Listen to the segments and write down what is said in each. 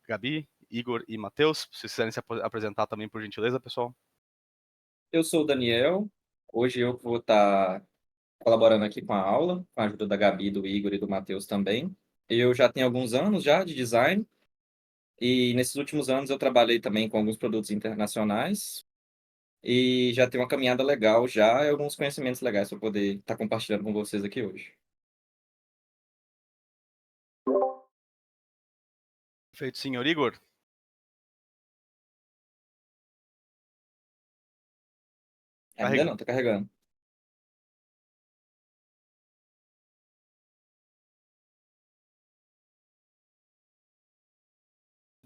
Gabi, Igor e Matheus. Se vocês quiserem se apresentar também, por gentileza, pessoal. Eu sou o Daniel. Hoje eu vou estar colaborando aqui com a aula, com a ajuda da Gabi, do Igor e do Matheus também. Eu já tenho alguns anos já de design e nesses últimos anos eu trabalhei também com alguns produtos internacionais e já tenho uma caminhada legal já e alguns conhecimentos legais para poder estar compartilhando com vocês aqui hoje. Perfeito, senhor Igor. Ainda não, tá carregando.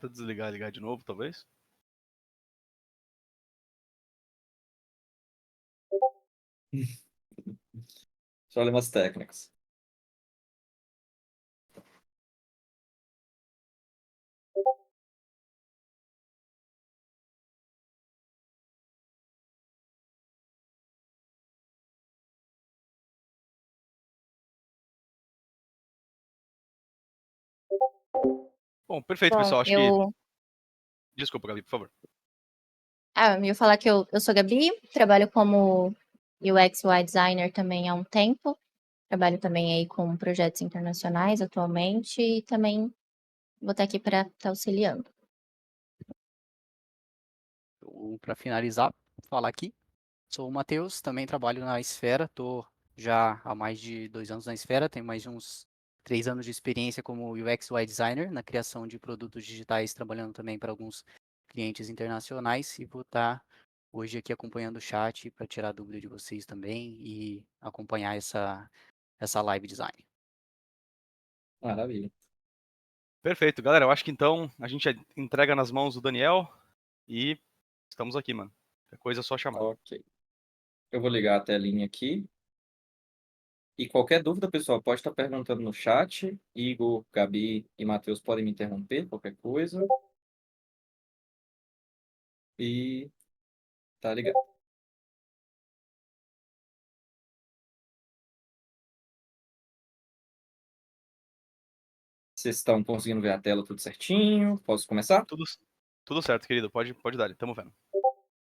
Tenta desligar e ligar de novo, talvez. Problemas técnicos. Bom, perfeito, Bom, pessoal. Acho que... Desculpa, Gabi, por favor. eu ia falar que eu sou Gabi, trabalho como UX UI designer também há um tempo. Trabalho também aí com projetos internacionais atualmente e também vou estar aqui para estar auxiliando. Para finalizar, falar aqui, sou o Matheus, também trabalho na Esfera, estou já há mais de 2 anos na Esfera, tenho mais de uns 3 anos de experiência como UX UI designer na criação de produtos digitais, trabalhando também para alguns clientes internacionais e vou estar hoje aqui acompanhando o chat para tirar dúvida de vocês também e acompanhar essa live design. Maravilha. Perfeito, galera. Eu acho que então a gente entrega nas mãos do Daniel e estamos aqui, mano. Qualquer coisa é só chamar. Ok. Eu vou ligar a telinha aqui. E qualquer dúvida, pessoal, pode estar perguntando no chat. Igor, Gabi e Matheus podem me interromper, qualquer coisa. E tá ligado. Vocês estão conseguindo ver a tela tudo certinho? Posso começar? Tudo certo, querido. Pode dar, tamo vendo.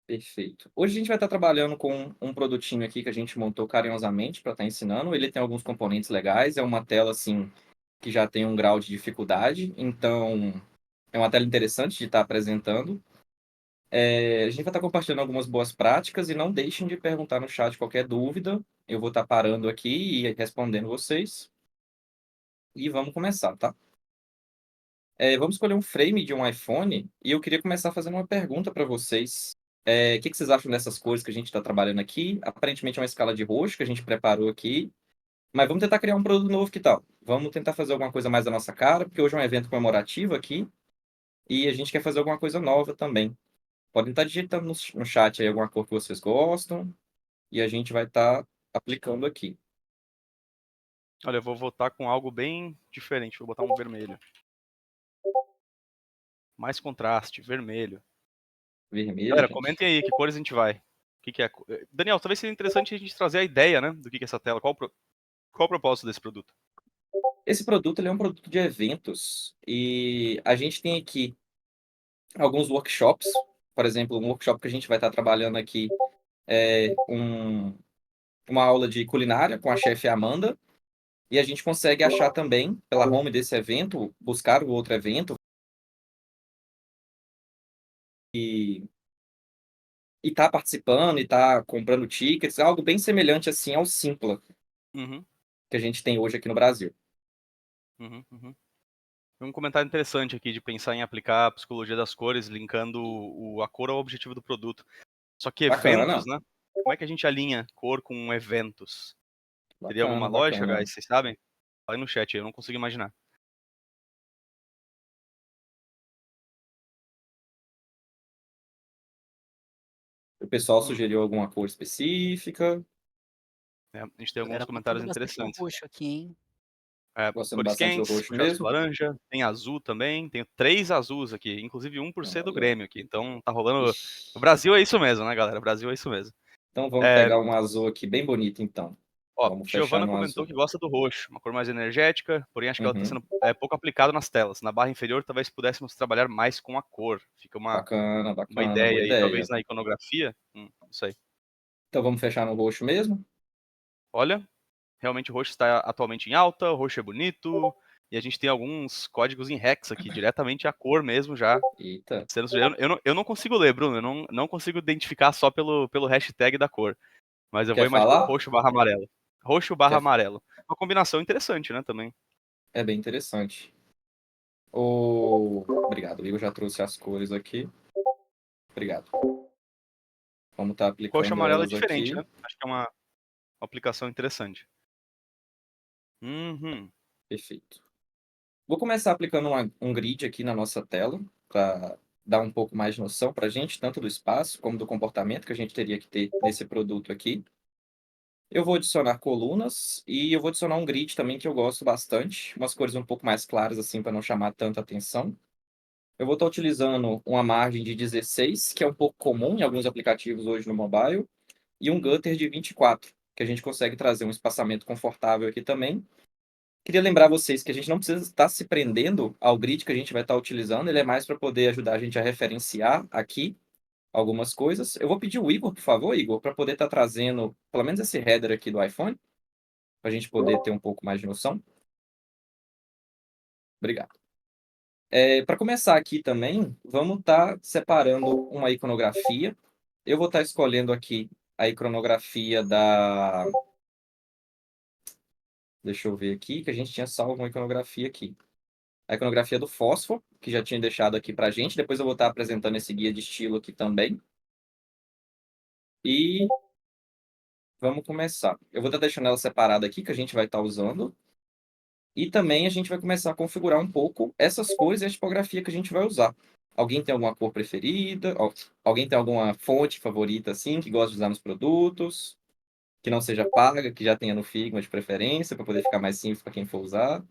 Perfeito. Hoje a gente vai estar trabalhando com um produtinho aqui que a gente montou carinhosamente para estar ensinando. Ele tem alguns componentes legais, é uma tela assim que já tem um grau de dificuldade, então é uma tela interessante de estar apresentando. A gente vai estar compartilhando algumas boas práticas e não deixem de perguntar no chat qualquer dúvida. Eu vou estar parando aqui e respondendo vocês. E vamos começar, tá? Vamos escolher um frame de um iPhone e eu queria começar fazendo uma pergunta para vocês. O que vocês acham dessas cores que a gente está trabalhando aqui? Aparentemente é uma escala de roxo que a gente preparou aqui, mas vamos tentar criar um produto novo, que tal? Vamos tentar fazer alguma coisa mais da nossa cara, porque hoje é um evento comemorativo aqui e a gente quer fazer alguma coisa nova também. Podem estar digitando no chat aí alguma cor que vocês gostam e a gente vai estar aplicando aqui. Olha, eu vou votar com algo bem diferente. Vou botar um vermelho. Mais contraste, vermelho. Vermelho, Galera, gente. comentem aí que cores a gente vai. O que é? Daniel, talvez seja interessante a gente trazer a ideia, né? Do que é essa tela. Qual o propósito desse produto? Esse produto ele é um produto de eventos e a gente tem aqui alguns workshops. Por exemplo, um workshop que a gente vai estar trabalhando aqui é uma aula de culinária com a chefe Amanda. E a gente consegue achar também, pela home desse evento, buscar o outro evento e tá participando e tá comprando tickets, algo bem semelhante assim ao Simpla Uhum, que a gente tem hoje aqui no Brasil. uhum. Tem um comentário interessante aqui de pensar em aplicar a psicologia das cores, linkando a cor ao objetivo do produto. Só que eventos, Bacana, né? Como é que a gente alinha cor com eventos? Teria alguma bacana, lógica, bacana. guys? Vocês sabem? Fala aí no chat, eu não consigo imaginar. O pessoal sugeriu alguma cor específica, A gente tem alguns Galera, comentários curtindo bastante o interessantes. roxo aqui, hein? gostando Cores bastante do quentes, roxo puxados por mesmo. laranja, tem azul também, tenho 3 azuis aqui, inclusive um por ser do Olha. Grêmio aqui, então tá rolando... O Ixi. Brasil é isso mesmo, né, galera? O Brasil é isso mesmo. Então vamos pegar um azul aqui bem bonito, então. Ó, Vamos fechar Giovana no comentou azul. que gosta do roxo, uma cor mais energética, porém acho que ela está Uhum. sendo pouco aplicada nas telas. Na barra inferior, talvez pudéssemos trabalhar mais com a cor. Fica uma Bacana, bacana, boa ideia aí, talvez ideia. na iconografia. Não sei. Então vamos fechar no roxo mesmo? Olha, realmente o roxo está atualmente em alta, o roxo é bonito, e a gente tem alguns códigos em hex aqui, diretamente a cor mesmo já. Eita, Eu não consigo ler, Bruno, eu não consigo identificar só pelo hashtag da cor, mas eu vou quer imaginar falar? roxo barra amarelo. Roxo barra Quer... amarelo. Uma combinação interessante, né, também. É bem interessante. Obrigado, o Igor já trouxe as cores aqui. Obrigado. Vamos estar Roxo aplicando amarelo é elas diferente, aqui. né? Acho que é uma aplicação interessante. Uhum. Perfeito. Vou começar aplicando um grid aqui na nossa tela, para dar um pouco mais de noção para a gente, tanto do espaço como do comportamento que a gente teria que ter nesse produto aqui. Eu vou adicionar colunas e eu vou adicionar um grid também que eu gosto bastante, umas cores um pouco mais claras assim para não chamar tanta atenção. Eu vou estar utilizando uma margem de 16, que é um pouco comum em alguns aplicativos hoje no mobile, e um gutter de 24, que a gente consegue trazer um espaçamento confortável aqui também. Queria lembrar vocês que a gente não precisa estar se prendendo ao grid que a gente vai estar utilizando, ele é mais para poder ajudar a gente a referenciar aqui algumas coisas. Eu vou pedir o Igor, por favor, Igor, para poder estar trazendo pelo menos esse header aqui do iPhone, para a gente poder ter um pouco mais de noção. Obrigado. Para começar aqui também, vamos estar separando uma iconografia. Eu vou estar escolhendo aqui a iconografia da... Deixa eu ver aqui, que a gente tinha salvo uma iconografia aqui. A iconografia do fósforo, que já tinha deixado aqui para a gente. Depois eu vou estar apresentando esse guia de estilo aqui também. E vamos começar. Eu vou estar deixando ela separada aqui, que a gente vai estar usando. E também a gente vai começar a configurar um pouco essas cores e a tipografia que a gente vai usar. Alguém tem alguma cor preferida? Alguém tem alguma fonte favorita, assim, que gosta de usar nos produtos? Que não seja paga, que já tenha no Figma de preferência, para poder ficar mais simples para quem for usar.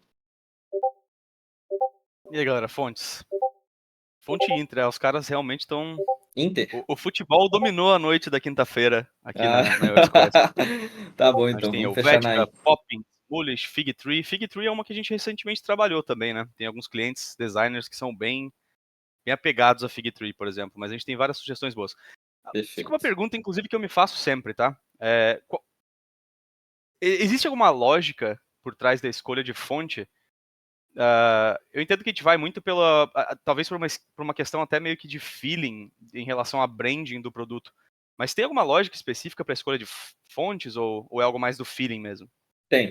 E aí, galera, fontes. Fonte Inter, os caras realmente estão. Inter? O futebol dominou a noite da quinta-feira aqui Ah, na UX Quest. tá bom, A gente então. tem Vamos fechar na Helvética, Poppins, Bullish, Figtree. Figtree é uma que a gente recentemente trabalhou também, né? Tem alguns clientes, designers, que são bem apegados a Figtree, por exemplo, mas a gente tem várias sugestões boas. Fica uma Perfeito. pergunta, inclusive, que eu me faço sempre, tá? Existe alguma lógica por trás da escolha de fonte? Eu entendo que a gente vai muito talvez por uma questão até meio que de feeling em relação a branding do produto. Mas tem alguma lógica específica para a escolha de fontes ou é algo mais do feeling mesmo?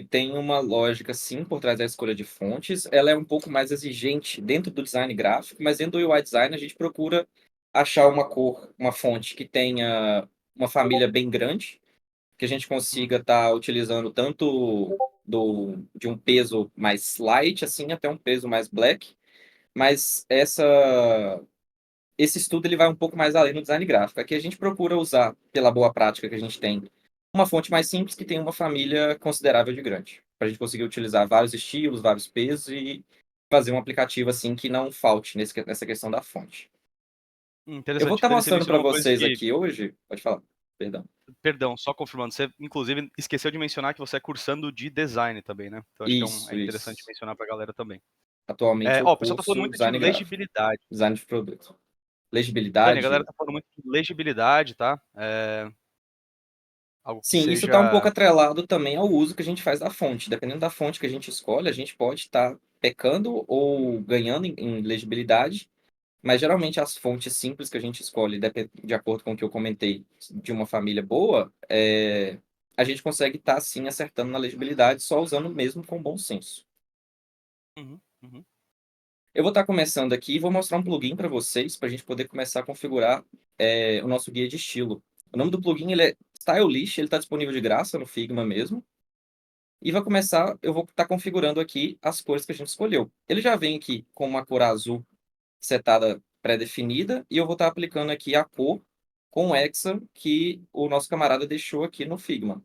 Tem uma lógica, sim, por trás da escolha de fontes. Ela é um pouco mais exigente dentro do design gráfico, mas dentro do UI design a gente procura achar uma cor, uma fonte que tenha uma família bem grande, que a gente Uhum. consiga estar utilizando tanto de um peso mais light, assim, até um peso mais black. Mas esse estudo ele vai um pouco mais além no design gráfico. Aqui a gente procura usar, pela boa prática que a gente tem, uma fonte mais simples que tem uma família considerável de grande, para a gente conseguir utilizar vários estilos, vários pesos e fazer um aplicativo assim que não falte nessa questão da fonte. Eu vou Interessante. estar Dani, você mostrando para mencionou uma coisa vocês que, aqui hoje. Pode falar, perdão. perdão, só confirmando, você inclusive esqueceu de mencionar que você é cursando de design também, né? Então acho que é Isso, interessante isso. mencionar para a galera também. Atualmente eu O pessoal tá falando curso muito de design gráfico, legibilidade. design de produto. Dani, a galera Legibilidade. tá falando muito de legibilidade, tá? Algo que Sim, isso está um pouco seja. atrelado também ao uso que a gente faz da fonte. Dependendo da fonte que a gente escolhe, a gente pode estar pecando ou ganhando em legibilidade, mas geralmente as fontes simples que a gente escolhe, de acordo com o que eu comentei, de uma família boa, a gente consegue estar sim acertando na legibilidade só usando mesmo com bom senso. Uhum, uhum. Eu vou estar começando aqui e vou mostrar um plugin para vocês, para a gente poder começar a configurar o nosso guia de estilo. O nome do plugin ele é Stylish, ele está disponível de graça no Figma mesmo. E eu vou estar configurando aqui as cores que a gente escolheu. Ele já vem aqui com uma cor azul setada pré-definida e eu vou estar aplicando aqui a cor com o hexa que o nosso camarada deixou aqui no Figma.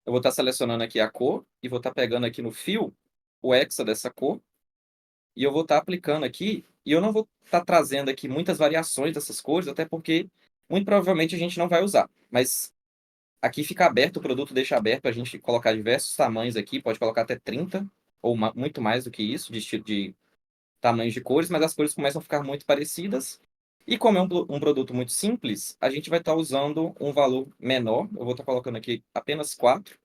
Eu vou estar selecionando aqui a cor e vou estar pegando aqui no fio o hexa dessa cor e eu vou estar aplicando aqui e eu não vou estar trazendo aqui muitas variações dessas cores, até porque muito provavelmente a gente não vai usar. Mas Aqui fica aberto, o produto deixa aberto para a gente colocar diversos tamanhos aqui, pode colocar até 30 ou muito mais do que isso, de tamanhos de cores, mas as cores começam a ficar muito parecidas. E como é um produto muito simples, a gente vai estar usando um valor menor. Eu vou estar colocando aqui apenas 4.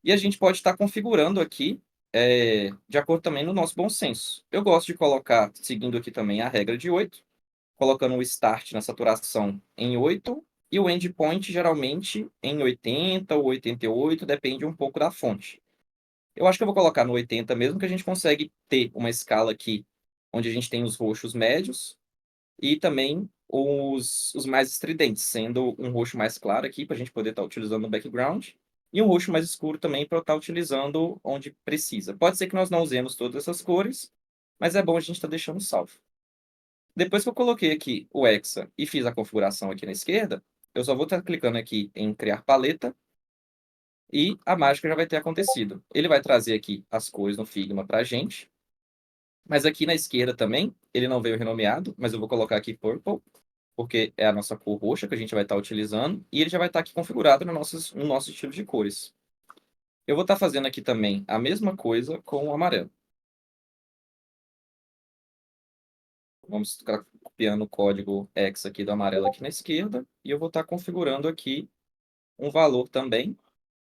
E a gente pode estar configurando aqui de acordo também no nosso bom senso. Eu gosto de colocar, seguindo aqui também a regra de 8, colocando o start na saturação em 8 e o endpoint geralmente em 80 ou 88, depende um pouco da fonte. Eu acho que eu vou colocar no 80 mesmo, que a gente consegue ter uma escala aqui onde a gente tem os roxos médios e também os mais estridentes, sendo um roxo mais claro aqui para a gente poder estar utilizando no background e um roxo mais escuro também para eu estar utilizando onde precisa. Pode ser que nós não usemos todas essas cores, mas é bom a gente estar deixando salvo. Depois que eu coloquei aqui o Hexa e fiz a configuração aqui na esquerda, eu só vou estar clicando aqui em criar paleta e a mágica já vai ter acontecido. Ele vai trazer aqui as cores no Figma para a gente, mas aqui na esquerda também, ele não veio renomeado, mas eu vou colocar aqui Purple, porque é a nossa cor roxa que a gente vai estar utilizando, e ele já vai estar aqui configurado no nosso estilo de cores. Eu vou estar fazendo aqui também a mesma coisa com o amarelo. Vamos ficar copiando o código X aqui do amarelo aqui na esquerda, e eu vou estar configurando aqui um valor também.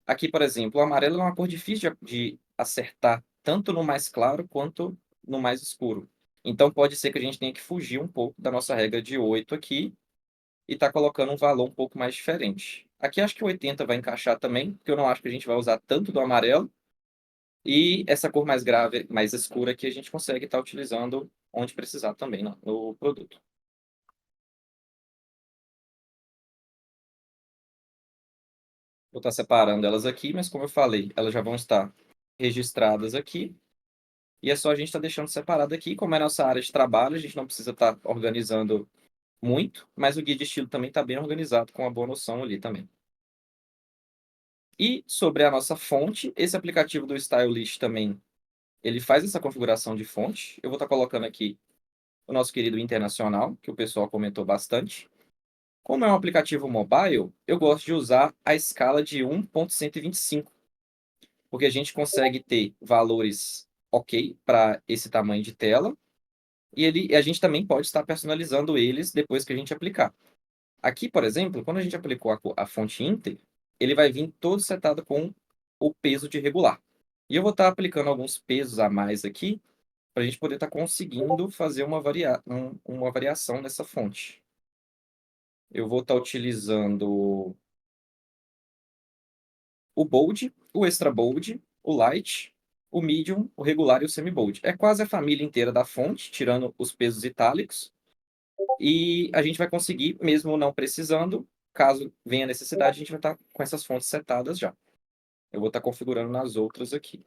Aqui, por exemplo, o amarelo é uma cor difícil de acertar, tanto no mais claro quanto no mais escuro. Então, pode ser que a gente tenha que fugir um pouco da nossa regra de 8 aqui e tá colocando um valor um pouco mais diferente. Aqui acho que o 80 vai encaixar também, porque eu não acho que a gente vai usar tanto do amarelo. E essa cor mais grave, mais escura aqui, a gente consegue estar utilizando onde precisar também no produto. Vou estar separando elas aqui, mas como eu falei, elas já vão estar registradas aqui. E é só a gente estar deixando separado aqui. Como é nossa área de trabalho, a gente não precisa estar organizando muito, mas o guia de estilo também está bem organizado, com uma boa noção ali também. E sobre a nossa fonte, esse aplicativo do Stylist também, ele faz essa configuração de fonte. Eu vou estar colocando aqui o nosso querido Internacional, que o pessoal comentou bastante. Como é um aplicativo mobile, eu gosto de usar a escala de 1.125, porque a gente consegue ter valores ok para esse tamanho de tela, e a gente também pode estar personalizando eles depois que a gente aplicar. Aqui, por exemplo, quando a gente aplicou a fonte Inter, ele vai vir todo setado com o peso de regular. E eu vou estar aplicando alguns pesos a mais aqui, para a gente poder estar conseguindo fazer uma variação nessa fonte. Eu vou estar utilizando o bold, o extra bold, o light, o medium, o regular e o semi-bold. É quase a família inteira da fonte, tirando os pesos itálicos. E a gente vai conseguir, mesmo não precisando, caso venha necessidade, a gente vai estar com essas fontes setadas já. Eu vou estar configurando nas outras aqui.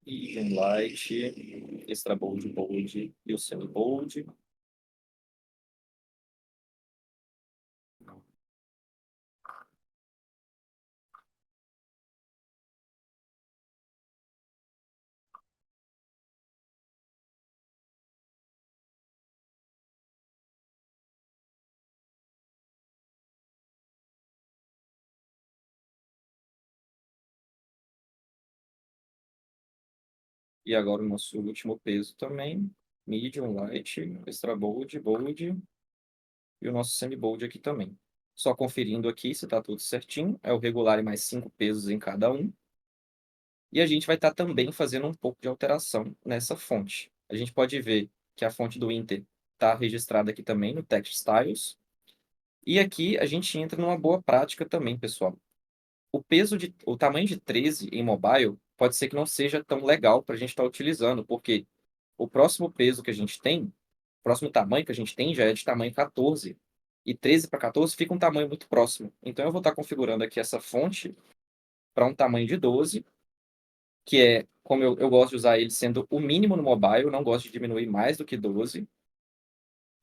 Medium, light, extra bold, bold e o semi-bold. E agora o nosso último peso também. Medium, light, extra bold, bold e o nosso semi-bold aqui também. Só conferindo aqui se está tudo certinho. É o regular e mais 5 pesos em cada um. E a gente vai estar também fazendo um pouco de alteração nessa fonte. A gente pode ver que a fonte do Inter está registrada aqui também no Text Styles. E aqui a gente entra numa boa prática também, pessoal. O tamanho de 13 em mobile pode ser que não seja tão legal para a gente estar utilizando, porque o próximo peso que a gente tem, o próximo tamanho que a gente tem já é de tamanho 14. E 13 para 14 fica um tamanho muito próximo. Então eu vou estar configurando aqui essa fonte para um tamanho de 12, que é como eu gosto de usar ele sendo o mínimo no mobile, eu não gosto de diminuir mais do que 12,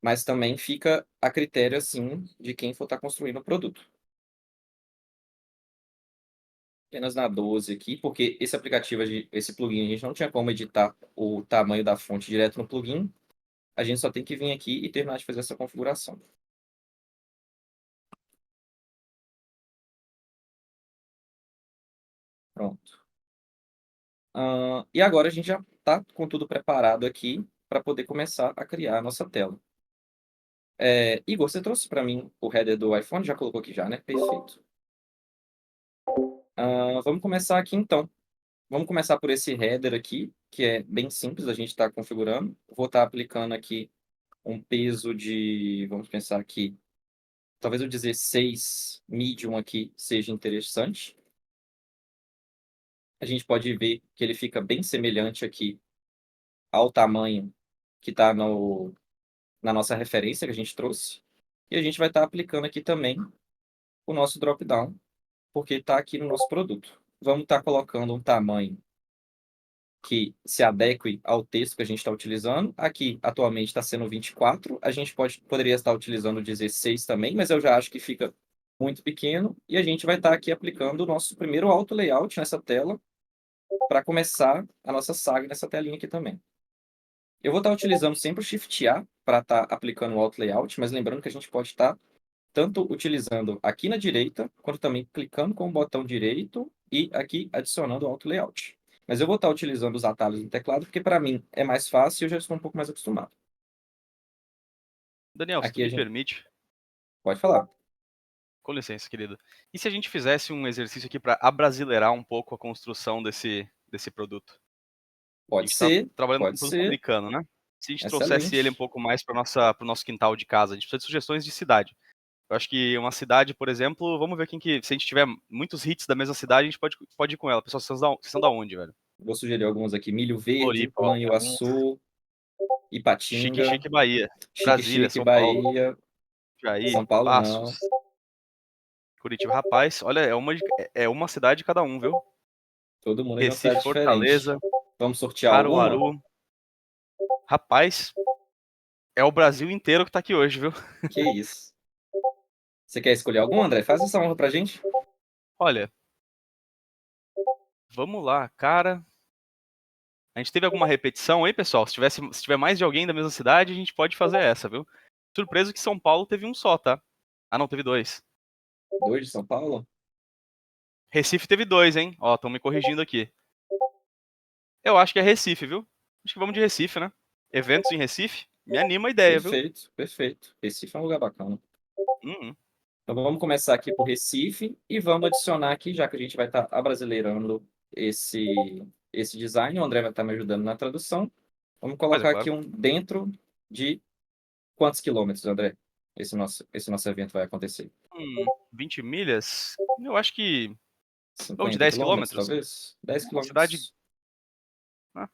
mas também fica a critério, assim, de quem for estar construindo o produto. apenas na 12 aqui, porque esse aplicativo, esse plugin, a gente não tinha como editar o tamanho da fonte direto no plugin. A gente só tem que vir aqui e terminar de fazer essa configuração. Pronto. E agora a gente já está com tudo preparado aqui para poder começar a criar a nossa tela. Igor, você trouxe para mim o header do iPhone? Já colocou aqui já, né? Perfeito. Vamos começar aqui então. Vamos começar por esse header aqui, que é bem simples, a gente está configurando. Vou estar aplicando aqui um peso de, vamos pensar aqui, talvez o 16 medium aqui seja interessante. A gente pode ver que ele fica bem semelhante aqui ao tamanho que está na nossa referência que a gente trouxe. E a gente vai estar aplicando aqui também o nosso drop-down, porque está aqui no nosso produto. Vamos estar colocando um tamanho que se adeque ao texto que a gente está utilizando. Aqui, atualmente, está sendo 24. A gente poderia estar utilizando 16 também, mas eu já acho que fica muito pequeno. E a gente vai estar aqui aplicando o nosso primeiro auto layout nessa tela para começar a nossa saga nessa telinha aqui também. Eu vou estar utilizando sempre o Shift A para estar aplicando o auto layout, mas lembrando que a gente pode estar tanto utilizando aqui na direita, quanto também clicando com o botão direito e aqui adicionando o auto layout. Mas eu vou estar utilizando os atalhos do teclado, porque para mim é mais fácil e eu já estou um pouco mais acostumado. Daniel, se tu Aqui a me gente permite, pode falar. com licença, querido. E se a gente fizesse um exercício aqui para abrasileirar um pouco a construção desse produto? A Pode gente está ser, trabalhando com pode um produto ser. americano, né? Se a gente trouxesse ele um Excelente. pouco mais para o nosso quintal de casa, a gente precisa de sugestões de cidade. Eu acho que uma cidade, por exemplo, vamos ver se a gente tiver muitos hits da mesma cidade, a gente pode ir com ela. Pessoal, vocês são da onde, velho? Vou sugerir alguns aqui: Milho Verde, Floripa, ó, Manhuaçu, Chique Ipatinga, Chique Bahia. Chique Brasília, Chique, São Paulo, Bahia, Jair, São Paulo não. Passos, Curitiba. Rapaz, olha, é uma cidade de cada um, viu? Todo mundo em uma Recife, cidade diferente. Fortaleza, Vamos sortear alguma? Caruaru. Rapaz, é o Brasil inteiro que tá aqui hoje, viu? Que isso. Você quer escolher algum, André? Faz essa honra pra gente. Olha, vamos lá, cara. A gente teve alguma repetição aí, pessoal? Se tiver mais de alguém da mesma cidade, a gente pode fazer essa, viu? Surpreso que São Paulo teve um só, tá? Ah, não, teve dois. 2 de São Paulo? Recife teve dois, hein? Ó, estão me corrigindo aqui. Eu acho que é Recife, viu? Acho que vamos de Recife, né? Eventos em Recife? Me anima a ideia, viu? Perfeito, perfeito. Recife é um lugar bacana. Uhum. Então vamos começar aqui por Recife e vamos adicionar aqui, já que a gente vai estar abrasileirando esse design. O André vai estar me ajudando na tradução. Vamos Mas é colocar aqui claro. um dentro de quantos quilômetros, André? Esse nosso evento vai acontecer. 20 milhas? Eu acho que. Vamos de 50 10 quilômetros, quilômetros? talvez? 10 Uma cidade. quilômetros. Ah,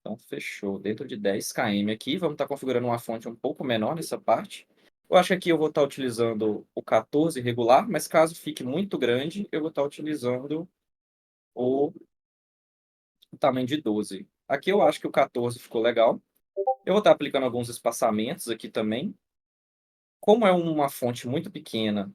Então, fechou. Dentro de 10 km aqui, vamos estar configurando uma fonte um pouco menor nessa parte. Eu acho que aqui eu vou estar utilizando o 14 regular, mas caso fique muito grande, eu vou estar utilizando o tamanho de 12. Aqui eu acho que o 14 ficou legal. Eu vou estar aplicando alguns espaçamentos aqui também. Como é uma fonte muito pequena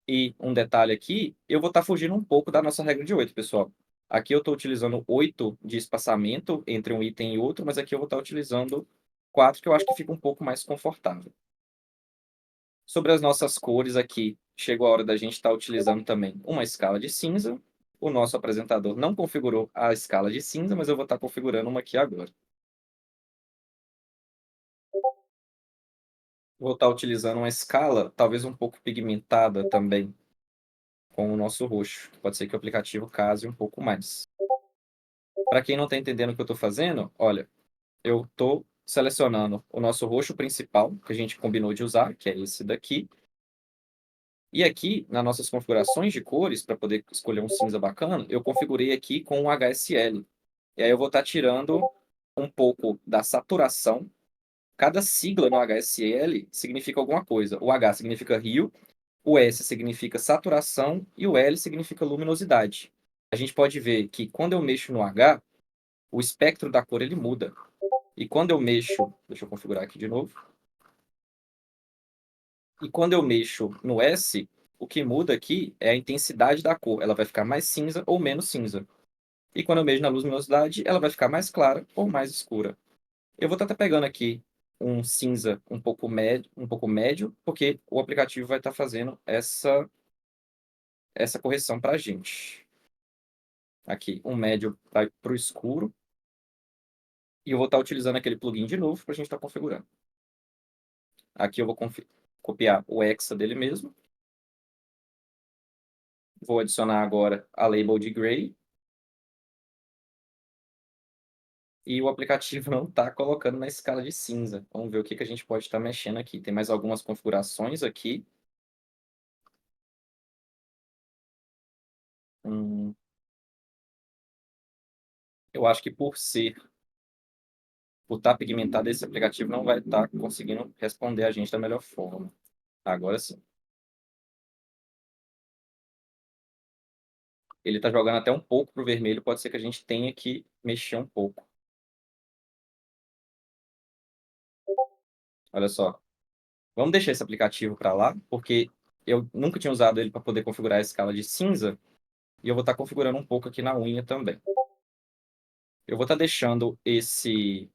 e um detalhe aqui, eu vou estar fugindo um pouco da nossa regra de 8, pessoal. Aqui eu estou utilizando 8 de espaçamento entre um item e outro, mas aqui eu vou estar utilizando 4, que eu acho que fica um pouco mais confortável. Sobre as nossas cores aqui, chegou a hora da gente estar utilizando também uma escala de cinza. O nosso apresentador não configurou a escala de cinza, mas eu vou estar configurando uma aqui agora. Vou estar utilizando uma escala, talvez um pouco pigmentada também, com o nosso roxo. Pode ser que o aplicativo case um pouco mais. Para quem não está entendendo o que eu estou fazendo, olha, eu estou selecionando o nosso roxo principal, que a gente combinou de usar, que é esse daqui. E aqui, nas nossas configurações de cores, para poder escolher um cinza bacana, eu configurei aqui com o HSL. E aí eu vou estar tirando um pouco da saturação. Cada sigla no HSL significa alguma coisa. O H significa rio, o S significa saturação e o L significa luminosidade. A gente pode ver que quando eu mexo no H, o espectro da cor ele muda. E quando eu mexo, deixa eu configurar aqui de novo. E quando eu mexo no S, O que muda aqui é a intensidade da cor. Ela vai ficar mais cinza ou menos cinza. E quando eu mexo na luminosidade, ela vai ficar mais clara ou mais escura. Eu vou estar pegando aqui um cinza um pouco médio, porque o aplicativo vai estar fazendo essa correção para a gente. Aqui, um médio vai para o escuro. E eu vou estar utilizando aquele plugin de novo para a gente estar configurando. Aqui eu vou copiar o hexa dele mesmo. Vou adicionar agora a label de gray. E o aplicativo não está colocando na escala de cinza. Vamos ver o que a gente pode estar mexendo aqui. Tem mais algumas configurações aqui. Eu acho que por estar pigmentado, esse aplicativo não vai estar conseguindo responder a gente da melhor forma. Agora sim. Ele está jogando até um pouco para o vermelho. Pode ser que a gente tenha que mexer um pouco. Olha só. Vamos deixar esse aplicativo para lá, porque eu nunca tinha usado ele para poder configurar a escala de cinza. E eu vou estar configurando um pouco aqui na unha também. Eu vou estar deixando esse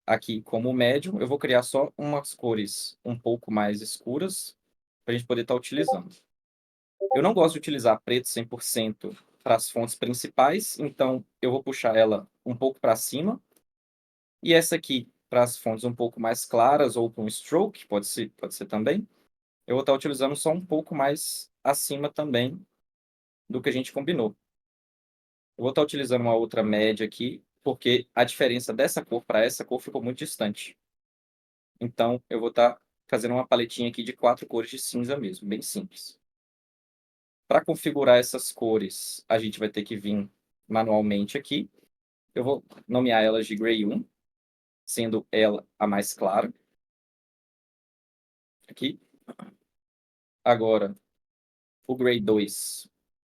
aqui como médio. Eu vou criar só umas cores um pouco mais escuras para a gente poder estar utilizando. Eu não gosto de utilizar preto 100% para as fontes principais, então eu vou puxar ela um pouco para cima. E essa aqui, para as fontes um pouco mais claras ou com stroke, pode ser também, eu vou estar utilizando só um pouco mais acima também do que a gente combinou. Eu vou estar utilizando uma outra média aqui, porque a diferença dessa cor para essa cor ficou muito distante. Então, eu vou estar fazendo uma paletinha aqui de 4 cores de cinza mesmo, bem simples. Para configurar essas cores, a gente vai ter que vir manualmente aqui. Eu vou nomear elas de Gray 1, sendo ela a mais clara. Aqui. Agora, o Gray 2,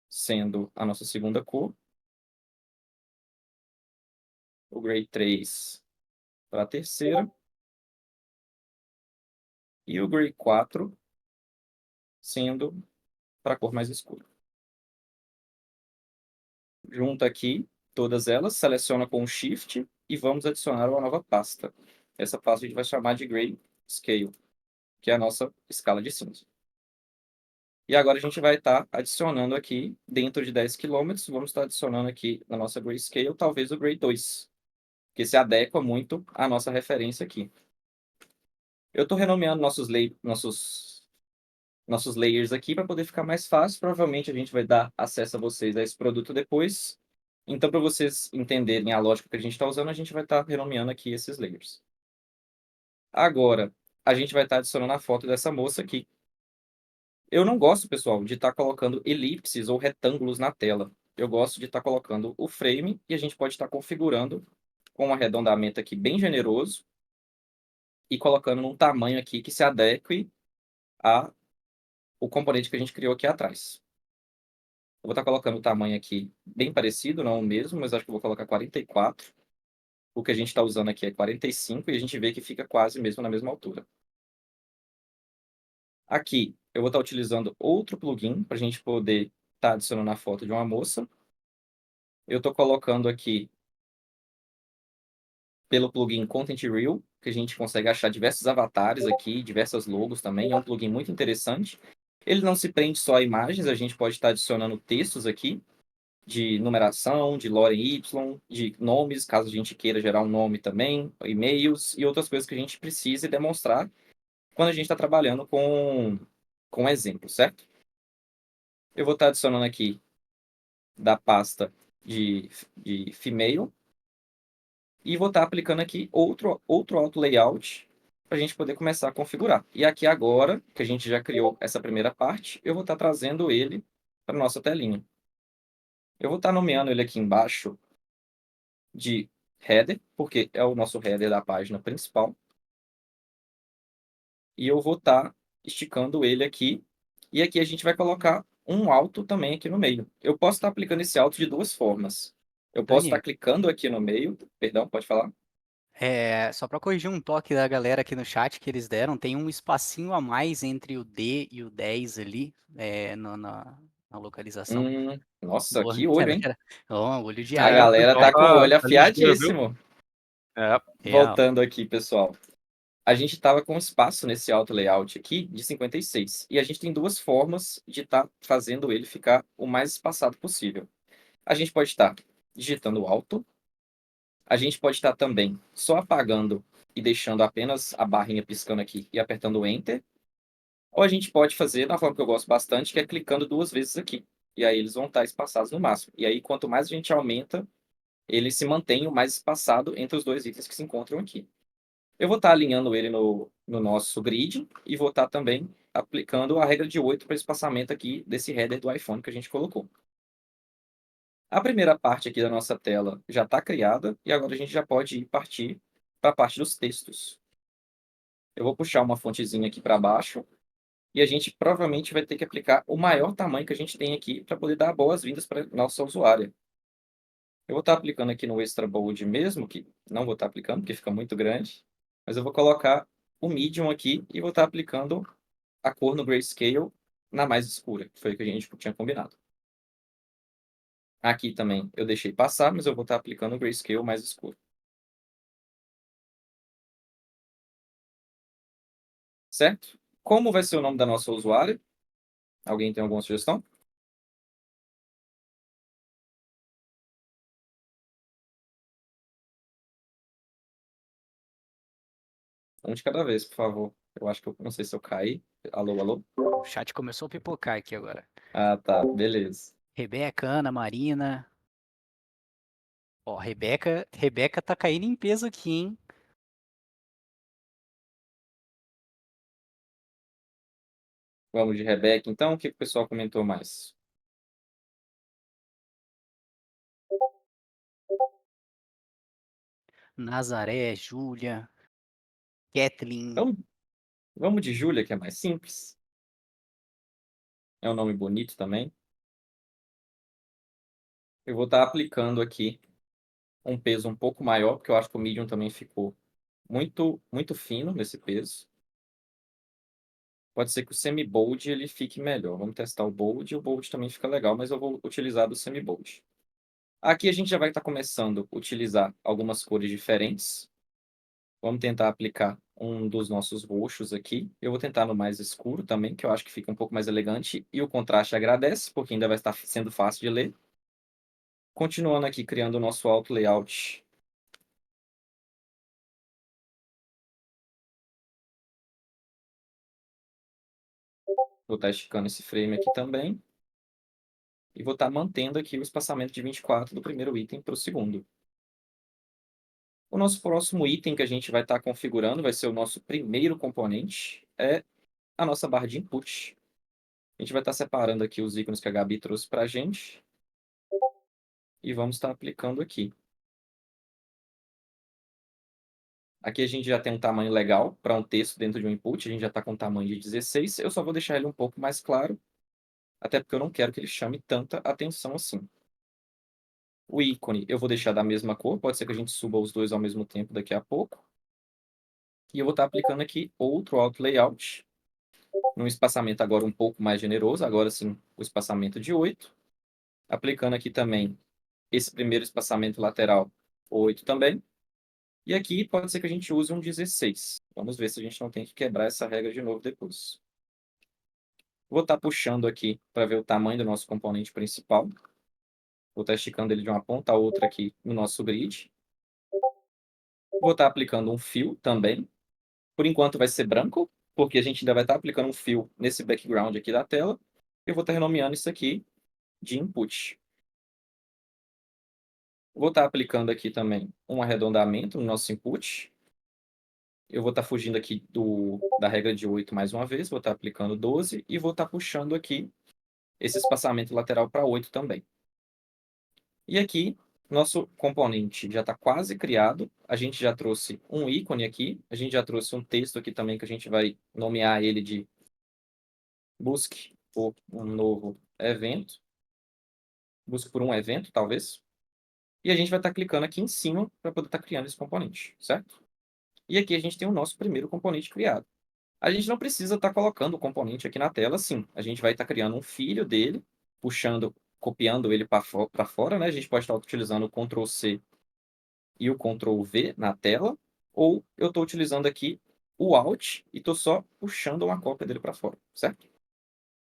sendo a nossa segunda cor. O Gray 3 para a terceira. E o Gray 4, sendo para a cor mais escura. Junta aqui todas elas, seleciona com o Shift e vamos adicionar uma nova pasta. Essa pasta a gente vai chamar de Gray Scale, que é a nossa escala de cinza. E agora a gente vai estar adicionando aqui, dentro de 10 km, vamos estar adicionando aqui na nossa Grayscale, talvez o Gray 2, que se adequa muito à nossa referência aqui. Eu estou renomeando nossos layers aqui para poder ficar mais fácil. Provavelmente a gente vai dar acesso a vocês a esse produto depois. Então, para vocês entenderem a lógica que a gente está usando, a gente vai estar renomeando aqui esses layers. Agora, a gente vai estar adicionando a foto dessa moça aqui. Eu não gosto, pessoal, de estar colocando elipses ou retângulos na tela. Eu gosto de estar colocando o frame e a gente pode estar configurando com um arredondamento aqui bem generoso e colocando num tamanho aqui que se adeque ao componente que a gente criou aqui atrás. Eu vou estar colocando o tamanho aqui bem parecido, não o mesmo, mas acho que eu vou colocar 44. O que a gente está usando aqui é 45 e a gente vê que fica quase mesmo na mesma altura. Aqui, eu vou estar utilizando outro plugin para a gente poder estar adicionando a foto de uma moça. Eu estou colocando aqui pelo plugin Content Reel, que a gente consegue achar diversos avatares aqui, diversas logos também. É um plugin muito interessante. Ele não se prende só a imagens, a gente pode estar adicionando textos aqui, de numeração, de lore Y, de nomes, caso a gente queira gerar um nome também, e-mails e outras coisas que a gente precise demonstrar quando a gente está trabalhando com exemplos, certo? Eu vou estar adicionando aqui da pasta de Female e vou estar aplicando aqui outro auto layout para a gente poder começar a configurar. E aqui agora, que a gente já criou essa primeira parte, eu vou estar trazendo ele para a nossa telinha. Eu vou estar nomeando ele aqui embaixo de header, porque é o nosso header da página principal. E eu vou estar esticando ele aqui. E aqui a gente vai colocar um alto também aqui no meio. Eu posso estar aplicando esse alto de duas formas. Eu posso estar Daniel, clicando aqui no meio. Perdão, pode falar? Só para corrigir um toque da galera aqui no chat que eles deram, tem um espacinho a mais entre o D e o 10 ali, na localização. Nossa, Boa, que olho, hein? galera. Ó, olho de A É, o águia. galera pessoal tá com o olho tá ligeiro, viu? afiadíssimo. É, Real. Voltando aqui, pessoal. A gente estava com espaço nesse auto layout aqui de 56. E a gente tem duas formas de estar fazendo ele ficar o mais espaçado possível. A gente pode estar digitando alto. A gente pode estar também só apagando e deixando apenas a barrinha piscando aqui e apertando o Enter. Ou a gente pode fazer da forma que eu gosto bastante, que é clicando 2 vezes aqui. E aí eles vão estar espaçados no máximo. E aí, quanto mais a gente aumenta, ele se mantém o mais espaçado entre os dois itens que se encontram aqui. Eu vou estar alinhando ele no nosso grid e vou estar também aplicando a regra de 8 para espaçamento aqui desse header do iPhone que a gente colocou. A primeira parte aqui da nossa tela já está criada e agora a gente já pode partir para a parte dos textos. Eu vou puxar uma fontezinha aqui para baixo e a gente provavelmente vai ter que aplicar o maior tamanho que a gente tem aqui para poder dar boas-vindas para a nossa usuária. Eu vou estar aplicando aqui no Extra Bold mesmo, que não vou estar aplicando porque fica muito grande, mas eu vou colocar o Medium aqui e vou estar aplicando a cor no Grayscale na mais escura, que foi o que a gente tinha combinado. Aqui também eu deixei passar, mas eu vou estar aplicando o Grayscale mais escuro. Certo? Como vai ser o nome da nossa usuária? Alguém tem alguma sugestão? Um de cada vez, por favor. Eu acho que eu não sei se eu caí. Alô, alô? O chat começou a pipocar aqui agora. Ah, tá. Beleza. Rebeca, Ana, Marina. Ó, Rebeca tá caindo em peso aqui, hein? Vamos de Rebeca, então. O que o pessoal comentou mais? Nazaré, Júlia, Kathleen. Então, vamos de Júlia, que é mais simples. É um nome bonito também. Eu vou estar aplicando aqui um peso um pouco maior, porque eu acho que o medium também ficou muito, muito fino nesse peso. Pode ser que o semi-bold ele fique melhor. Vamos testar o bold. O bold também fica legal, mas eu vou utilizar do semi-bold. Aqui a gente já vai estar começando a utilizar algumas cores diferentes. Vamos tentar aplicar um dos nossos roxos aqui. Eu vou tentar no mais escuro também, que eu acho que fica um pouco mais elegante. E o contraste agradece, porque ainda vai estar sendo fácil de ler. Continuando aqui, criando o nosso auto layout. Vou estar esticando esse frame aqui também. E vou estar mantendo aqui o espaçamento de 24 do primeiro item para o segundo. O nosso próximo item que a gente vai estar configurando, vai ser o nosso primeiro componente, é a nossa barra de input. A gente vai estar separando aqui os ícones que a Gabi trouxe para a gente. E vamos estar aplicando aqui. Aqui a gente já tem um tamanho legal para um texto dentro de um input. A gente já está com um tamanho de 16. Eu só vou deixar ele um pouco mais claro, até porque eu não quero que ele chame tanta atenção assim. O ícone eu vou deixar da mesma cor. Pode ser que a gente suba os dois ao mesmo tempo daqui a pouco. E eu vou estar aplicando aqui outro auto layout, num espaçamento agora um pouco mais generoso. Agora sim, o espaçamento de 8. Aplicando aqui também esse primeiro espaçamento lateral, 8 também. E aqui pode ser que a gente use um 16. Vamos ver se a gente não tem que quebrar essa regra de novo depois. Vou estar puxando aqui para ver o tamanho do nosso componente principal. Vou estar esticando ele de uma ponta a outra aqui no nosso grid. Vou estar aplicando um fio também. Por enquanto vai ser branco, porque a gente ainda vai estar aplicando um fio nesse background aqui da tela. Eu vou estar renomeando isso aqui de input. Vou estar aplicando aqui também um arredondamento no nosso input. Eu vou estar fugindo aqui da regra de 8 mais uma vez. Vou estar aplicando 12 e vou estar puxando aqui esse espaçamento lateral para 8 também. E aqui, nosso componente já está quase criado. A gente já trouxe um ícone aqui. A gente já trouxe um texto aqui também que a gente vai nomear ele de busque por um novo evento. Busque por um evento, talvez. E a gente vai estar clicando aqui em cima para poder estar criando esse componente, certo? E aqui a gente tem o nosso primeiro componente criado. A gente não precisa estar colocando o componente aqui na tela, sim. A gente vai estar criando um filho dele, puxando, copiando ele para fora, né? A gente pode estar utilizando o Ctrl C e o Ctrl V na tela, ou eu estou utilizando aqui o Alt e estou só puxando uma cópia dele para fora, certo?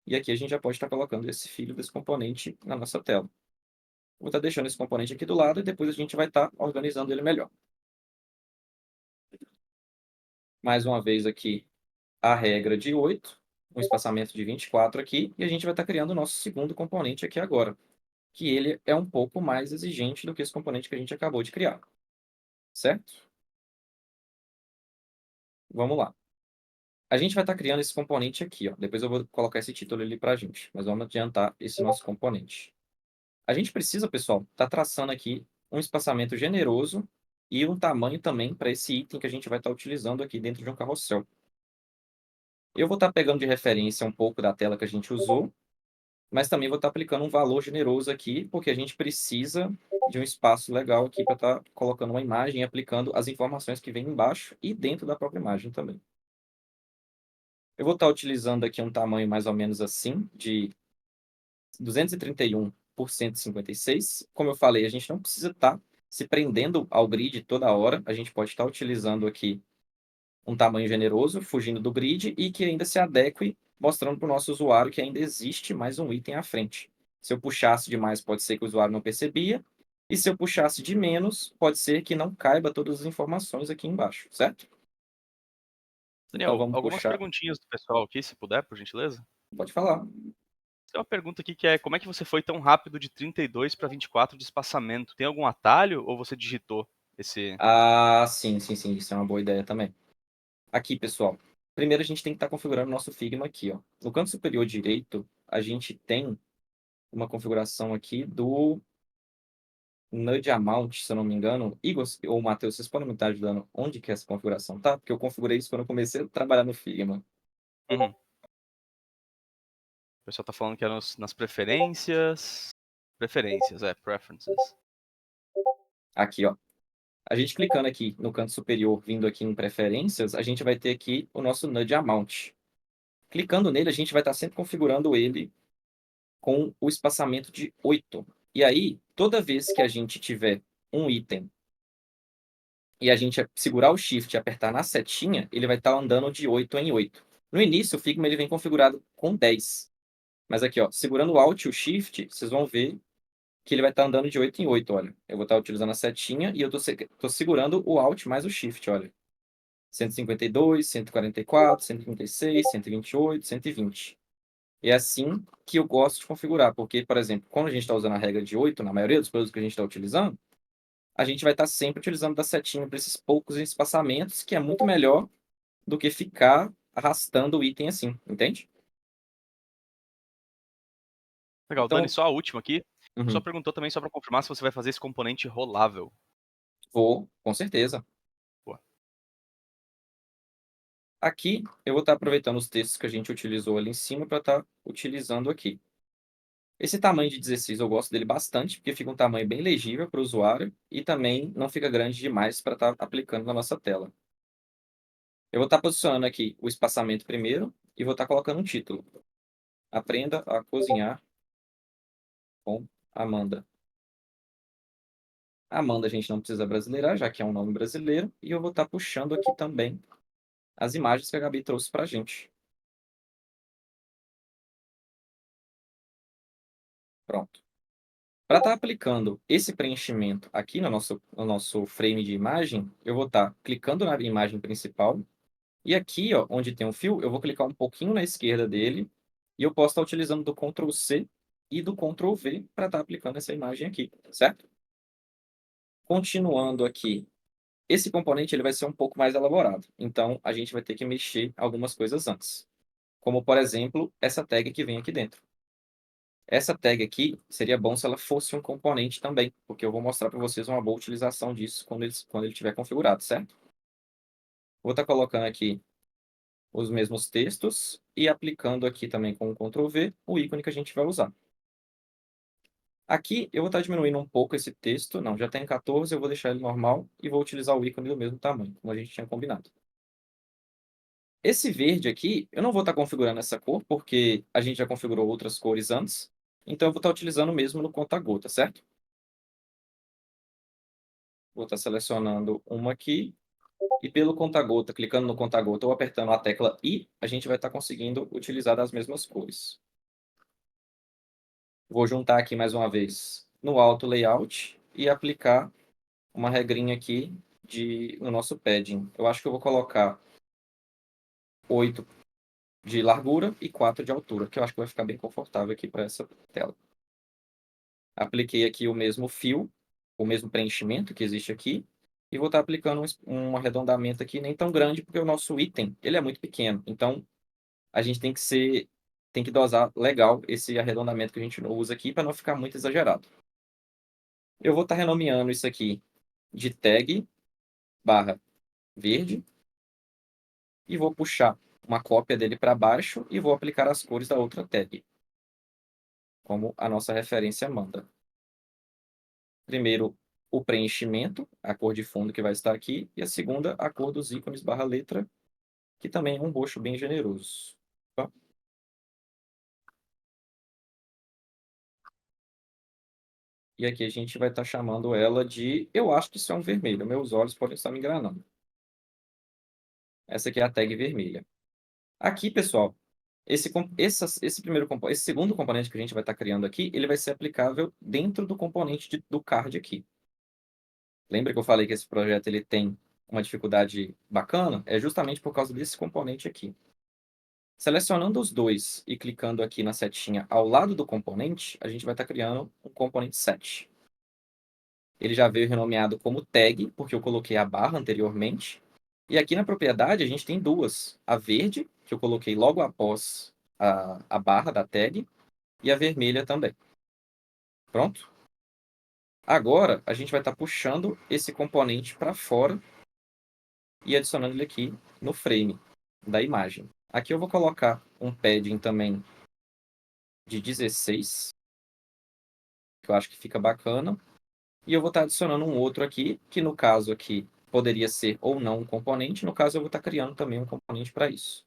E aqui a gente já pode estar colocando esse filho desse componente na nossa tela. Vou estar deixando esse componente aqui do lado e depois a gente vai estar organizando ele melhor. Mais uma vez aqui a regra de 8, um espaçamento de 24 aqui, e a gente vai estar criando o nosso segundo componente aqui agora, que ele é um pouco mais exigente do que esse componente que a gente acabou de criar, certo? Vamos lá. A gente vai estar criando esse componente aqui, ó. Depois eu vou colocar esse título ali para a gente, mas vamos adiantar esse nosso componente. A gente precisa, pessoal, estar traçando aqui um espaçamento generoso e um tamanho também para esse item que a gente vai estar utilizando aqui dentro de um carrossel. Eu vou estar pegando de referência um pouco da tela que a gente usou, mas também vou estar aplicando um valor generoso aqui, porque a gente precisa de um espaço legal aqui para estar colocando uma imagem e aplicando as informações que vêm embaixo e dentro da própria imagem também. Eu vou estar utilizando aqui um tamanho mais ou menos assim, de 231 por 156. Como eu falei, a gente não precisa estar se prendendo ao grid toda hora. A gente pode estar utilizando aqui um tamanho generoso, fugindo do grid e que ainda se adeque, mostrando para o nosso usuário que ainda existe mais um item à frente. Se eu puxasse demais, pode ser que o usuário não percebia. E se eu puxasse de menos, pode ser que não caiba todas as informações aqui embaixo, certo? Então Daniel, vamos algumas puxar. perguntinhas do pessoal aqui, se puder, por gentileza. Pode falar. Tem uma pergunta aqui que é: como é que você foi tão rápido de 32 para 24 de espaçamento? Tem algum atalho ou você digitou esse? Ah, sim, sim, sim. Isso é uma boa ideia também. Aqui, pessoal. Primeiro a gente tem que estar configurando o nosso Figma aqui, ó. No canto superior direito, a gente tem uma configuração aqui do Nudge Amount, se eu não me engano. Igor ou Matheus, vocês podem me estar ajudando onde que é essa configuração, tá? Porque eu configurei isso quando eu comecei a trabalhar no Figma. Uhum. O pessoal tá falando que é nas preferências. Preferências, preferences. Aqui, ó. A gente clicando aqui no canto superior, vindo aqui em preferências, a gente vai ter aqui o nosso Nudge Amount. Clicando nele, a gente vai estar sempre configurando ele com o espaçamento de 8. E aí, toda vez que a gente tiver um item e a gente segurar o Shift e apertar na setinha, ele vai estar andando de 8 em 8. No início, o Figma ele vem configurado com 10. Mas aqui, ó, segurando o Alt e o Shift, vocês vão ver que ele vai estar andando de 8 em 8, olha. Eu vou estar utilizando a setinha e eu estou segurando o Alt mais o Shift, olha. 152, 144, 136, 128, 120. É assim que eu gosto de configurar, porque, por exemplo, quando a gente está usando a regra de 8, na maioria dos produtos que a gente está utilizando, a gente vai estar sempre utilizando da setinha para esses poucos espaçamentos, que é muito melhor do que ficar arrastando o item assim, entende? Legal, Dani, Então, só a última aqui. O pessoal uhum, perguntou também só para confirmar se você vai fazer esse componente rolável. vou, com certeza. Boa. Aqui, eu vou estar aproveitando os textos que a gente utilizou ali em cima para estar utilizando aqui. Esse tamanho de 16 eu gosto dele bastante, porque fica um tamanho bem legível para o usuário e também não fica grande demais para estar aplicando na nossa tela. Eu vou estar posicionando aqui o espaçamento primeiro e vou estar colocando um título. Aprenda a cozinhar com Amanda. Amanda a gente não precisa brasileirar, já que é um nome brasileiro. E eu vou estar puxando aqui também as imagens que a Gabi trouxe para a gente. Pronto. Para estar aplicando esse preenchimento aqui no nosso frame de imagem, eu vou estar clicando na imagem principal. E aqui, ó, onde tem um fio, eu vou clicar um pouquinho na esquerda dele. E eu posso estar utilizando do Ctrl C e do Ctrl V para estar aplicando essa imagem aqui, certo? Continuando aqui, esse componente ele vai ser um pouco mais elaborado. Então, a gente vai ter que mexer algumas coisas antes. Como, por exemplo, essa tag que vem aqui dentro. Essa tag aqui, seria bom se ela fosse um componente também, porque eu vou mostrar para vocês uma boa utilização disso quando ele estiver configurado, certo? Vou estar colocando aqui os mesmos textos e aplicando aqui também com o Ctrl V o ícone que a gente vai usar. Aqui eu vou estar diminuindo um pouco esse texto. Não, já tem 14, eu vou deixar ele normal e vou utilizar o ícone do mesmo tamanho, como a gente tinha combinado. Esse verde aqui, eu não vou estar configurando essa cor, porque a gente já configurou outras cores antes. Então eu vou estar utilizando mesmo no conta-gota, certo? Vou estar selecionando uma aqui. E pelo conta-gota, clicando no conta-gota ou apertando a tecla I, a gente vai estar conseguindo utilizar das mesmas cores. Vou juntar aqui mais uma vez no Auto Layout e aplicar uma regrinha aqui no nosso padding. Eu acho que eu vou colocar 8 de largura e 4 de altura, que eu acho que vai ficar bem confortável aqui para essa tela. Apliquei aqui o mesmo fio, o mesmo preenchimento que existe aqui, e vou estar aplicando um arredondamento aqui nem tão grande, porque o nosso item ele é muito pequeno. Então, a gente tem que dosar legal esse arredondamento que a gente usa aqui para não ficar muito exagerado. Eu vou estar renomeando isso aqui de tag barra verde e vou puxar uma cópia dele para baixo e vou aplicar as cores da outra tag, como a nossa referência manda. Primeiro, o preenchimento, a cor de fundo que vai estar aqui, e a segunda, a cor dos ícones barra letra, que também é um roxo bem generoso. Tá? E aqui a gente vai estar chamando ela de... Eu acho que isso é um vermelho, meus olhos podem estar me enganando. Essa aqui é a tag vermelha. Aqui, pessoal, esse segundo componente que a gente vai estar criando aqui, ele vai ser aplicável dentro do componente do card aqui. Lembra que eu falei que esse projeto ele tem uma dificuldade bacana? É justamente por causa desse componente aqui. Selecionando os dois e clicando aqui na setinha ao lado do componente, a gente vai estar criando um componente set. Ele já veio renomeado como tag, porque eu coloquei a barra anteriormente. E aqui na propriedade a gente tem duas. A verde, que eu coloquei logo após a barra da tag, e a vermelha também. Pronto? Agora a gente vai estar puxando esse componente para fora e adicionando ele aqui no frame da imagem. Aqui eu vou colocar um padding também de 16, que eu acho que fica bacana. E eu vou estar adicionando um outro aqui, que no caso aqui poderia ser ou não um componente. No caso, eu vou estar criando também um componente para isso.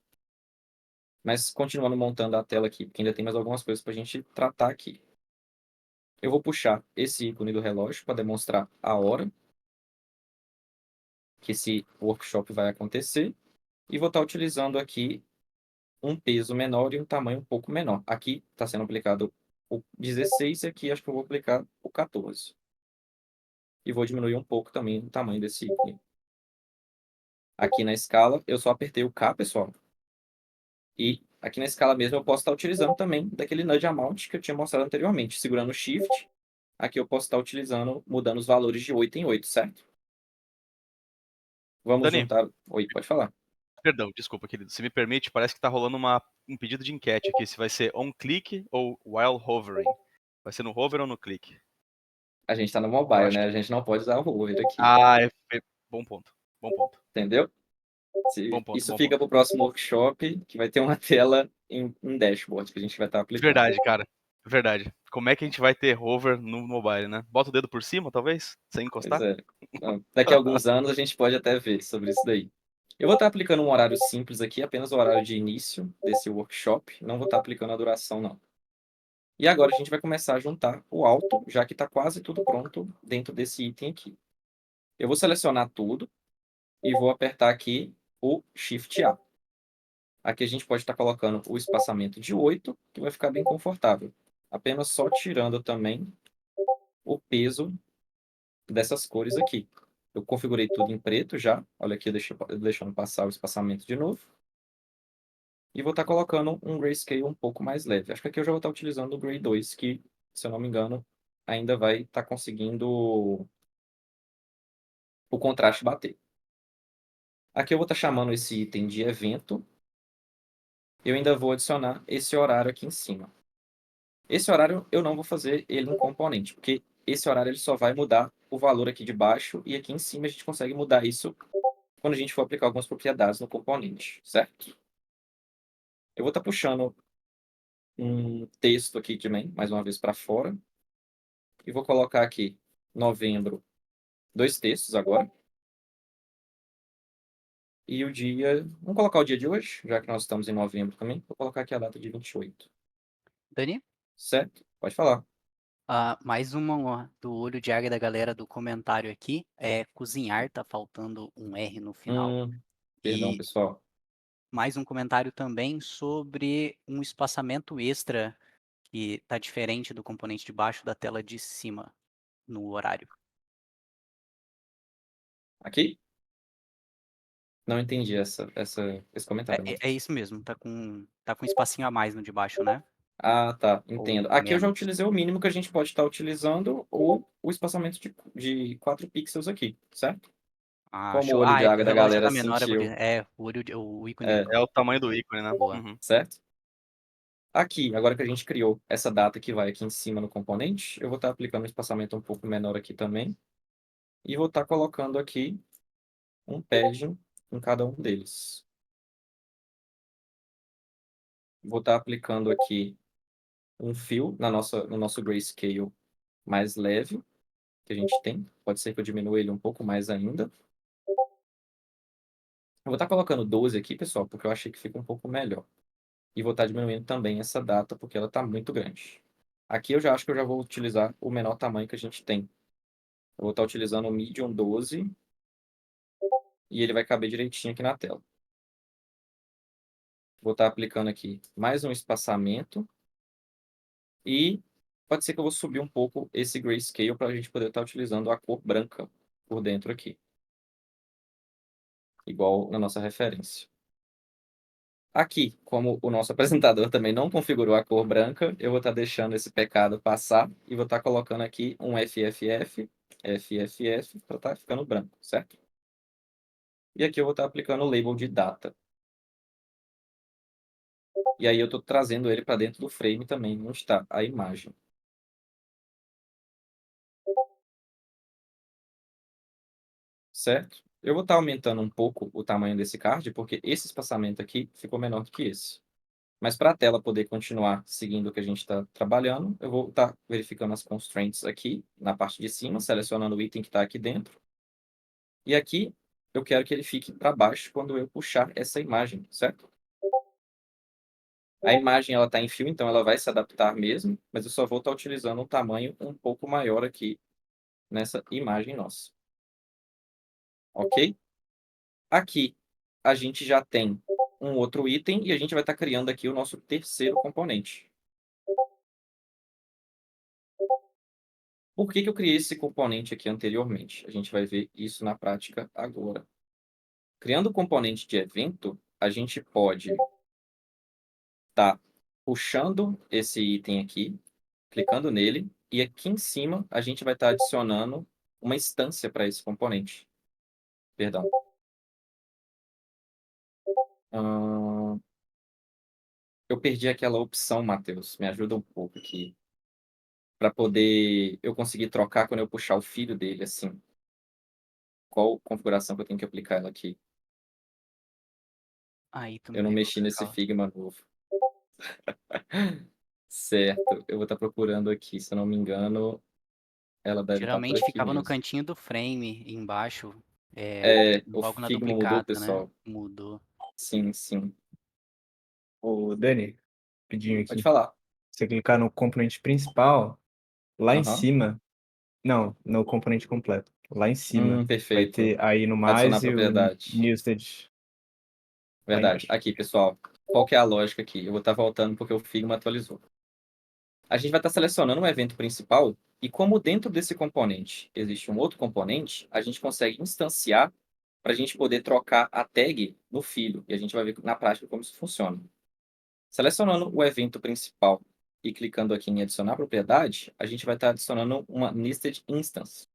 Mas continuando montando a tela aqui, porque ainda tem mais algumas coisas para a gente tratar aqui. Eu vou puxar esse ícone do relógio para demonstrar a hora que esse workshop vai acontecer. E vou estar utilizando aqui um peso menor e um tamanho um pouco menor. Aqui está sendo aplicado o 16 e aqui acho que eu vou aplicar o 14. E vou diminuir um pouco também o tamanho desse ícone. Aqui na escala, eu só apertei o K, pessoal. E aqui na escala mesmo eu posso estar utilizando também daquele nudge amount que eu tinha mostrado anteriormente. Segurando o Shift, aqui eu posso estar utilizando, mudando os valores de 8 em 8, certo? Vamos Dani, juntar... Oi, pode falar. perdão, desculpa, querido. Se me permite, parece que tá rolando um pedido de enquete aqui, se vai ser on click ou while hovering. Vai ser no hover ou no click? A gente está no Eu mobile, acho né? que... A gente não pode usar o hover aqui. Bom ponto. Bom ponto. Entendeu? Bom ponto, Isso bom fica ponto. para o próximo workshop, que vai ter uma tela em um dashboard que a gente vai estar aplicando. Verdade, cara. Verdade. Como é que a gente vai ter hover no mobile, né? Bota o dedo por cima, talvez? Sem Pois encostar? é. Então, daqui a alguns anos a gente pode até ver sobre isso daí. Eu vou estar aplicando um horário simples aqui, apenas o horário de início desse workshop. Não vou estar aplicando a duração, não. E agora a gente vai começar a juntar o alto, já que está quase tudo pronto dentro desse item aqui. Eu vou selecionar tudo e vou apertar aqui o Shift A. Aqui a gente pode estar colocando o espaçamento de 8, que vai ficar bem confortável. Apenas só tirando também o peso dessas cores aqui. Eu configurei tudo em preto já. Olha aqui, deixando passar o espaçamento de novo. E vou estar colocando um grayscale um pouco mais leve. Acho que aqui eu já vou estar utilizando o Gray 2, que, se eu não me engano, ainda vai estar conseguindo o contraste bater. Aqui eu vou estar chamando esse item de evento. Eu ainda vou adicionar esse horário aqui em cima. Esse horário eu não vou fazer ele em componente, porque esse horário ele só vai mudar o valor aqui de baixo e aqui em cima a gente consegue mudar isso quando a gente for aplicar algumas propriedades no componente, certo? Eu vou estar puxando um texto aqui também, mais uma vez para fora. e vou colocar aqui novembro, 2 textos agora. E o dia... Vamos colocar o dia de hoje, já que nós estamos em novembro também. Vou colocar aqui a data de 28. Dani? Certo? Pode falar. Mais uma do olho de águia da galera do comentário aqui. É cozinhar, tá faltando um R no final. Perdão, E pessoal. mais um comentário também sobre um espaçamento extra que tá diferente do componente de baixo da tela de cima no horário. Aqui? Não entendi esse comentário, É Matheus. isso mesmo, tá com um espacinho a mais no de baixo, né? Ah, tá. Ou Entendo. Aqui eu já menos. utilizei o mínimo que a gente pode estar utilizando ou o espaçamento de 4 pixels aqui, certo? Como o Show. olho de água O da relógio galera tá menor, é por isso. sentiu, O ícone. é, É o tamanho do ícone, né? Boa. Uhum. certo? Aqui, agora que a gente criou essa data que vai aqui em cima no componente, eu vou estar aplicando um espaçamento um pouco menor aqui também. E vou estar colocando aqui um padding em cada um deles. Vou estar aplicando aqui um fill no nosso grayscale mais leve que a gente tem. Pode ser que eu diminua ele um pouco mais ainda. Eu vou estar colocando 12 aqui, pessoal, porque eu achei que fica um pouco melhor. E vou estar diminuindo também essa data, porque ela está muito grande. Aqui eu já acho que eu já vou utilizar o menor tamanho que a gente tem. Eu vou estar utilizando o medium 12 e ele vai caber direitinho aqui na tela. Vou estar aplicando aqui mais um espaçamento. E pode ser que eu vou subir um pouco esse grayscale para a gente poder estar utilizando a cor branca por dentro aqui. Igual na nossa referência. Aqui, como o nosso apresentador também não configurou a cor branca, eu vou estar deixando esse pecado passar e vou estar colocando aqui um FFF, FFF, para estar ficando branco, certo? E aqui eu vou estar aplicando o label de data. E aí eu estou trazendo ele para dentro do frame também, onde está a imagem. Certo? Eu vou estar aumentando um pouco o tamanho desse card, porque esse espaçamento aqui ficou menor do que esse. Mas para a tela poder continuar seguindo o que a gente está trabalhando, eu vou estar verificando as constraints aqui na parte de cima, selecionando o item que está aqui dentro. E aqui eu quero que ele fique para baixo quando eu puxar essa imagem, certo? A imagem ela está em fio, então ela vai se adaptar mesmo, mas eu só vou estar utilizando um tamanho um pouco maior aqui nessa imagem nossa. Ok? Aqui a gente já tem um outro item e a gente vai estar criando aqui o nosso terceiro componente. Por que eu criei esse componente aqui anteriormente? A gente vai ver isso na prática agora. Criando o componente de evento, a gente pode estar puxando esse item aqui, clicando nele, e aqui em cima a gente vai estar adicionando uma instância para esse componente. Perdão. Eu perdi aquela opção, Matheus. Me ajuda um pouco aqui. Para poder eu conseguir trocar quando eu puxar o filho dele, assim. Qual configuração que eu tenho que aplicar ela aqui? Aí tu Eu me não pegou, mexi nesse Cacau. Figma novo. Certo. Eu vou estar procurando aqui. Se eu não me engano, ela deve estar por Geralmente aqui ficava no mesmo. cantinho do frame, embaixo, O logo na Figma mudou, duplicata, né? pessoal. Mudou. Sim, sim. Ô, Dani, rapidinho Pode aqui. falar. Você clicar no componente principal, lá em Aham. cima, não, no componente completo. Lá em cima vai Perfeito. ter aí no Adicionar mais e o propriedade. Newsted lá Verdade. embaixo. Aqui, pessoal. Qual que é a lógica aqui? Eu vou estar voltando porque o Figma atualizou. A gente vai estar selecionando um evento principal e como dentro desse componente existe um outro componente, a gente consegue instanciar para a gente poder trocar a tag no filho. E a gente vai ver na prática como isso funciona. Selecionando o evento principal e clicando aqui em adicionar propriedade, a gente vai estar adicionando uma nested instance.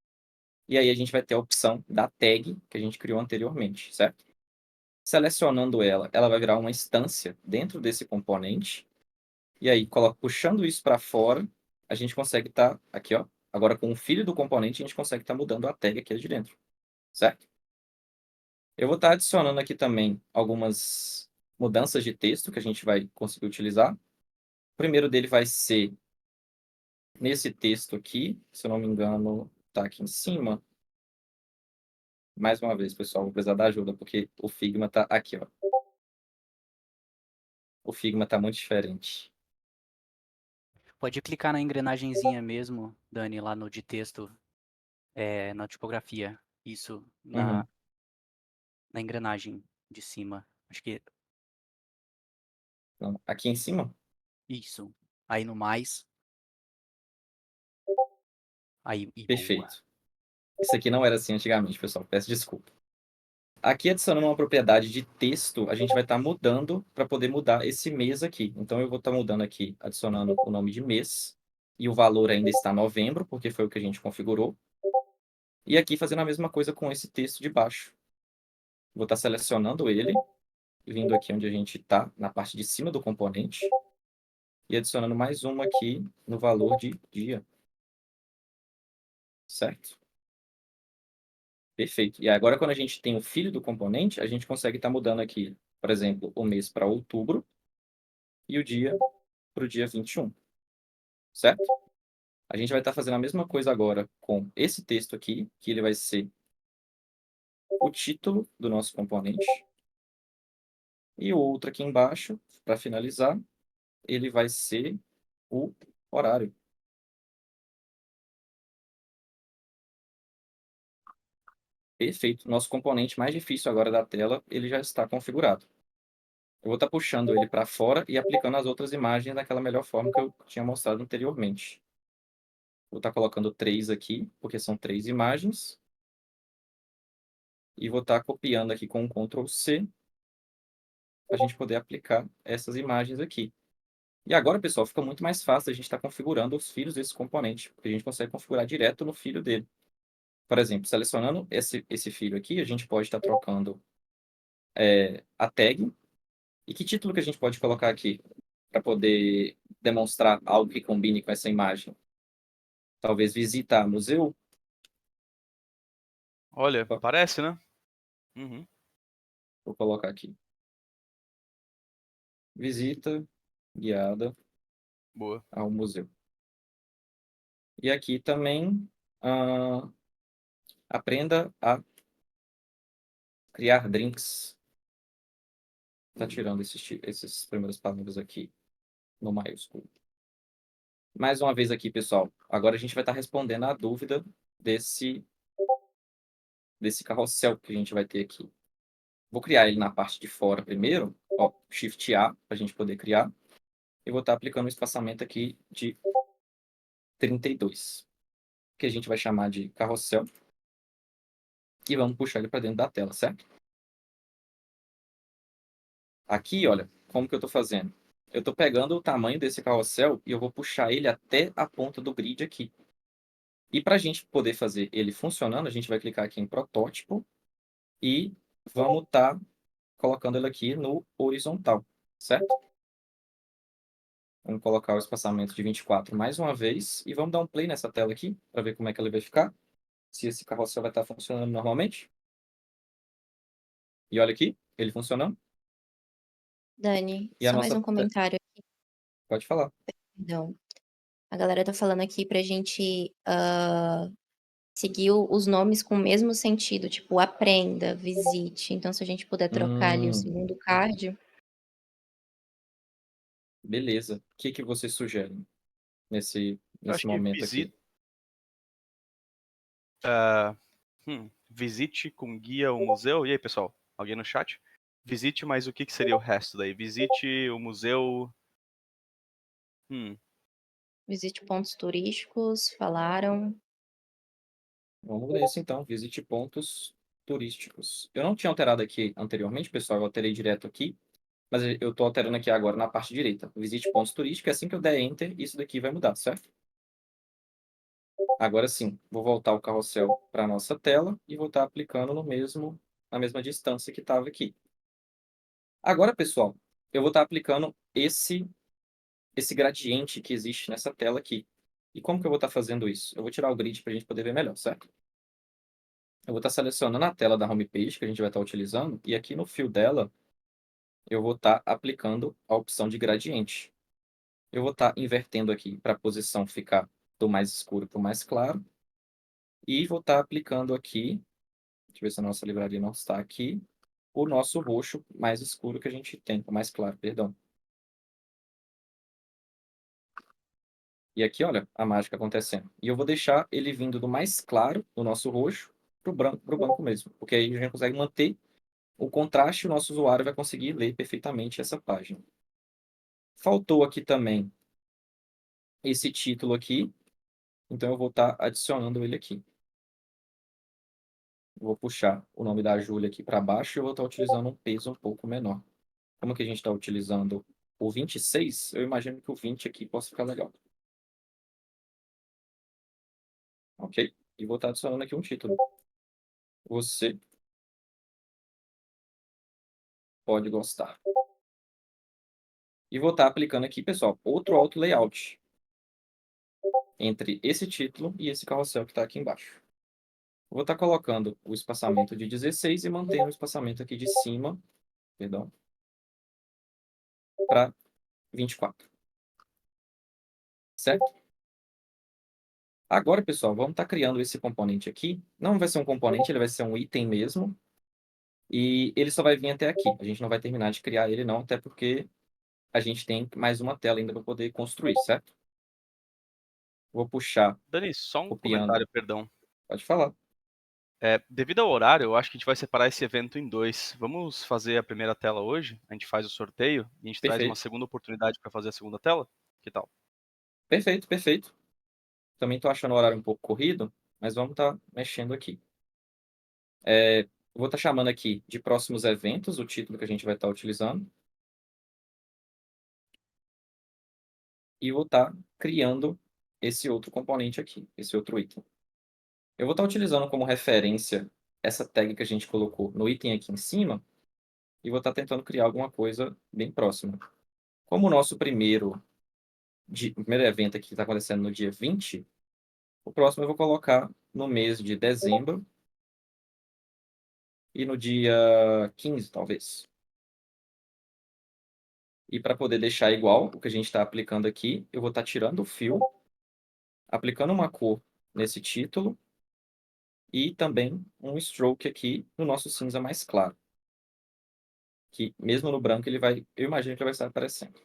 E aí a gente vai ter a opção da tag que a gente criou anteriormente, certo? Selecionando ela, ela vai virar uma instância dentro desse componente. E aí, puxando isso para fora, a gente consegue estar aqui, ó. Agora, com o filho do componente, a gente consegue estar mudando a tag aqui de dentro, certo? Eu vou estar adicionando aqui também algumas mudanças de texto que a gente vai conseguir utilizar. O primeiro dele vai ser nesse texto aqui, se eu não me engano, tá aqui em cima. Mais uma vez, pessoal, vou precisar da ajuda, porque o Figma tá aqui, ó. O Figma tá muito diferente. Pode clicar na engrenagenzinha mesmo, Dani, lá no de texto, na tipografia. Isso, Uhum. na engrenagem de cima. Acho que Não, aqui em cima? isso. Aí no mais. Aí, e boa. Perfeito. Isso aqui não era assim antigamente, pessoal. Peço desculpa. Aqui, adicionando uma propriedade de texto, a gente vai estar mudando para poder mudar esse mês aqui. Então, eu vou estar mudando aqui, adicionando o nome de mês. E o valor ainda está novembro, porque foi o que a gente configurou. E aqui, fazendo a mesma coisa com esse texto de baixo. Vou estar selecionando ele, vindo aqui onde a gente está, na parte de cima do componente. E adicionando mais uma aqui no valor de dia. Certo? Perfeito. E agora, quando a gente tem o filho do componente, a gente consegue estar mudando aqui, por exemplo, o mês para outubro e o dia para o dia 21. Certo? A gente vai estar fazendo a mesma coisa agora com esse texto aqui, que ele vai ser o título do nosso componente. E o outro aqui embaixo, para finalizar, ele vai ser o horário. Perfeito. Nosso componente mais difícil agora da tela, ele já está configurado. Eu vou estar puxando ele para fora e aplicando as outras imagens daquela melhor forma que eu tinha mostrado anteriormente. Vou estar colocando 3 aqui, porque são 3 imagens. E vou estar copiando aqui com o Ctrl C, para a gente poder aplicar essas imagens aqui. E agora, pessoal, fica muito mais fácil a gente estar configurando os filhos desse componente, porque a gente consegue configurar direto no filho dele. Por exemplo, selecionando esse filho aqui, a gente pode estar trocando a tag. E que título que a gente pode colocar aqui para poder demonstrar algo que combine com essa imagem? Talvez visita museu? Olha, Opa, parece, né? Uhum. vou colocar aqui. Visita guiada Boa. ao museu. E aqui também, ah, aprenda a criar drinks. Tá tirando esses primeiras palavras aqui no maiúsculo. Mais uma vez aqui, pessoal. Agora a gente vai estar respondendo a dúvida desse carrossel que a gente vai ter aqui. Vou criar ele na parte de fora primeiro. Ó, Shift A, para a gente poder criar. E vou estar aplicando um espaçamento aqui de 32, que a gente vai chamar de carrossel. E vamos puxar ele para dentro da tela, certo? Aqui, olha, como que eu estou fazendo? Eu estou pegando o tamanho desse carrossel e eu vou puxar ele até a ponta do grid aqui. E para a gente poder fazer ele funcionando, a gente vai clicar aqui em protótipo e vamos estar colocando ele aqui no horizontal, certo? Vamos colocar o espaçamento de 24 mais uma vez e vamos dar um play nessa tela aqui para ver como é que ele vai ficar, se esse carrossel vai estar funcionando normalmente. E olha aqui, ele funcionando. Dani, E a só mais nossa... um comentário aqui, Pode falar. perdão. A galera tá falando aqui pra gente seguir os nomes com o mesmo sentido, tipo, aprenda, visite. Então, se a gente puder trocar ali o segundo card, Beleza. O que você sugere nesse Eu acho que momento aqui? visite com guia o museu. E aí, pessoal? Alguém no chat? Visite, mas o que seria o resto daí? Visite o museu. visite pontos turísticos, falaram. Vamos nesse então, visite pontos turísticos. Eu não tinha alterado aqui anteriormente, pessoal, eu alterei direto aqui, mas eu estou alterando aqui agora na parte direita. Visite pontos turísticos, assim que eu der Enter, isso daqui vai mudar, certo? Agora sim, vou voltar o carrossel para a nossa tela e vou estar aplicando na mesma distância que estava aqui. Agora, pessoal, eu vou estar aplicando esse gradiente que existe nessa tela aqui. E como que eu vou estar fazendo isso? Eu vou tirar o grid para a gente poder ver melhor, certo? Eu vou estar selecionando a tela da homepage que a gente vai estar utilizando e aqui no fio dela eu vou estar aplicando a opção de gradiente. Eu vou estar invertendo aqui para a posição ficar do mais escuro para o mais claro. E vou estar aplicando aqui, deixa eu ver se a nossa livraria não está aqui, o nosso roxo mais escuro que a gente tem, o mais claro, perdão. E aqui, olha, a mágica acontecendo. E eu vou deixar ele vindo do mais claro, do nosso roxo, para o branco mesmo. Porque aí a gente consegue manter o contraste e o nosso usuário vai conseguir ler perfeitamente essa página. Faltou aqui também esse título aqui, então eu vou estar adicionando ele aqui. Vou puxar o nome da Júlia aqui para baixo e eu vou estar utilizando um peso um pouco menor. Como que a gente está utilizando o 26, eu imagino que o 20 aqui possa ficar legal. Ok? E vou estar adicionando aqui um título. Você pode gostar. E vou estar aplicando aqui, pessoal, outro auto layout entre esse título e esse carrossel que está aqui embaixo. Vou estar colocando o espaçamento de 16 e mantendo o espaçamento aqui de cima, perdão, para 24. Certo? Agora, pessoal, vamos estar criando esse componente aqui. Não vai ser um componente, ele vai ser um item mesmo. E ele só vai vir até aqui. A gente não vai terminar de criar ele não, até porque a gente tem mais uma tela ainda para poder construir, certo? Vou puxar, Dani, só um copiando. comentário, perdão. Pode falar. Devido ao horário, eu acho que a gente vai separar esse evento em dois. Vamos fazer a primeira tela hoje, a gente faz o sorteio e a gente traz uma Perfeito. segunda oportunidade para fazer a segunda tela? Que tal? Perfeito, perfeito. Também estou achando o horário um pouco corrido, mas vamos estar mexendo aqui. Vou estar chamando aqui de próximos eventos, o título que a gente vai estar utilizando. E vou estar criando esse outro componente aqui, esse outro item. Eu vou estar utilizando como referência essa tag que a gente colocou no item aqui em cima e vou estar tentando criar alguma coisa bem próxima. Como o nosso primeiro evento aqui está acontecendo no dia 20, o próximo eu vou colocar no mês de dezembro e no dia 15, talvez. E para poder deixar igual o que a gente está aplicando aqui, eu vou estar tirando o fio, aplicando uma cor nesse título e também um stroke aqui no nosso cinza mais claro. Que mesmo no branco ele vai, eu imagino que ele vai estar aparecendo.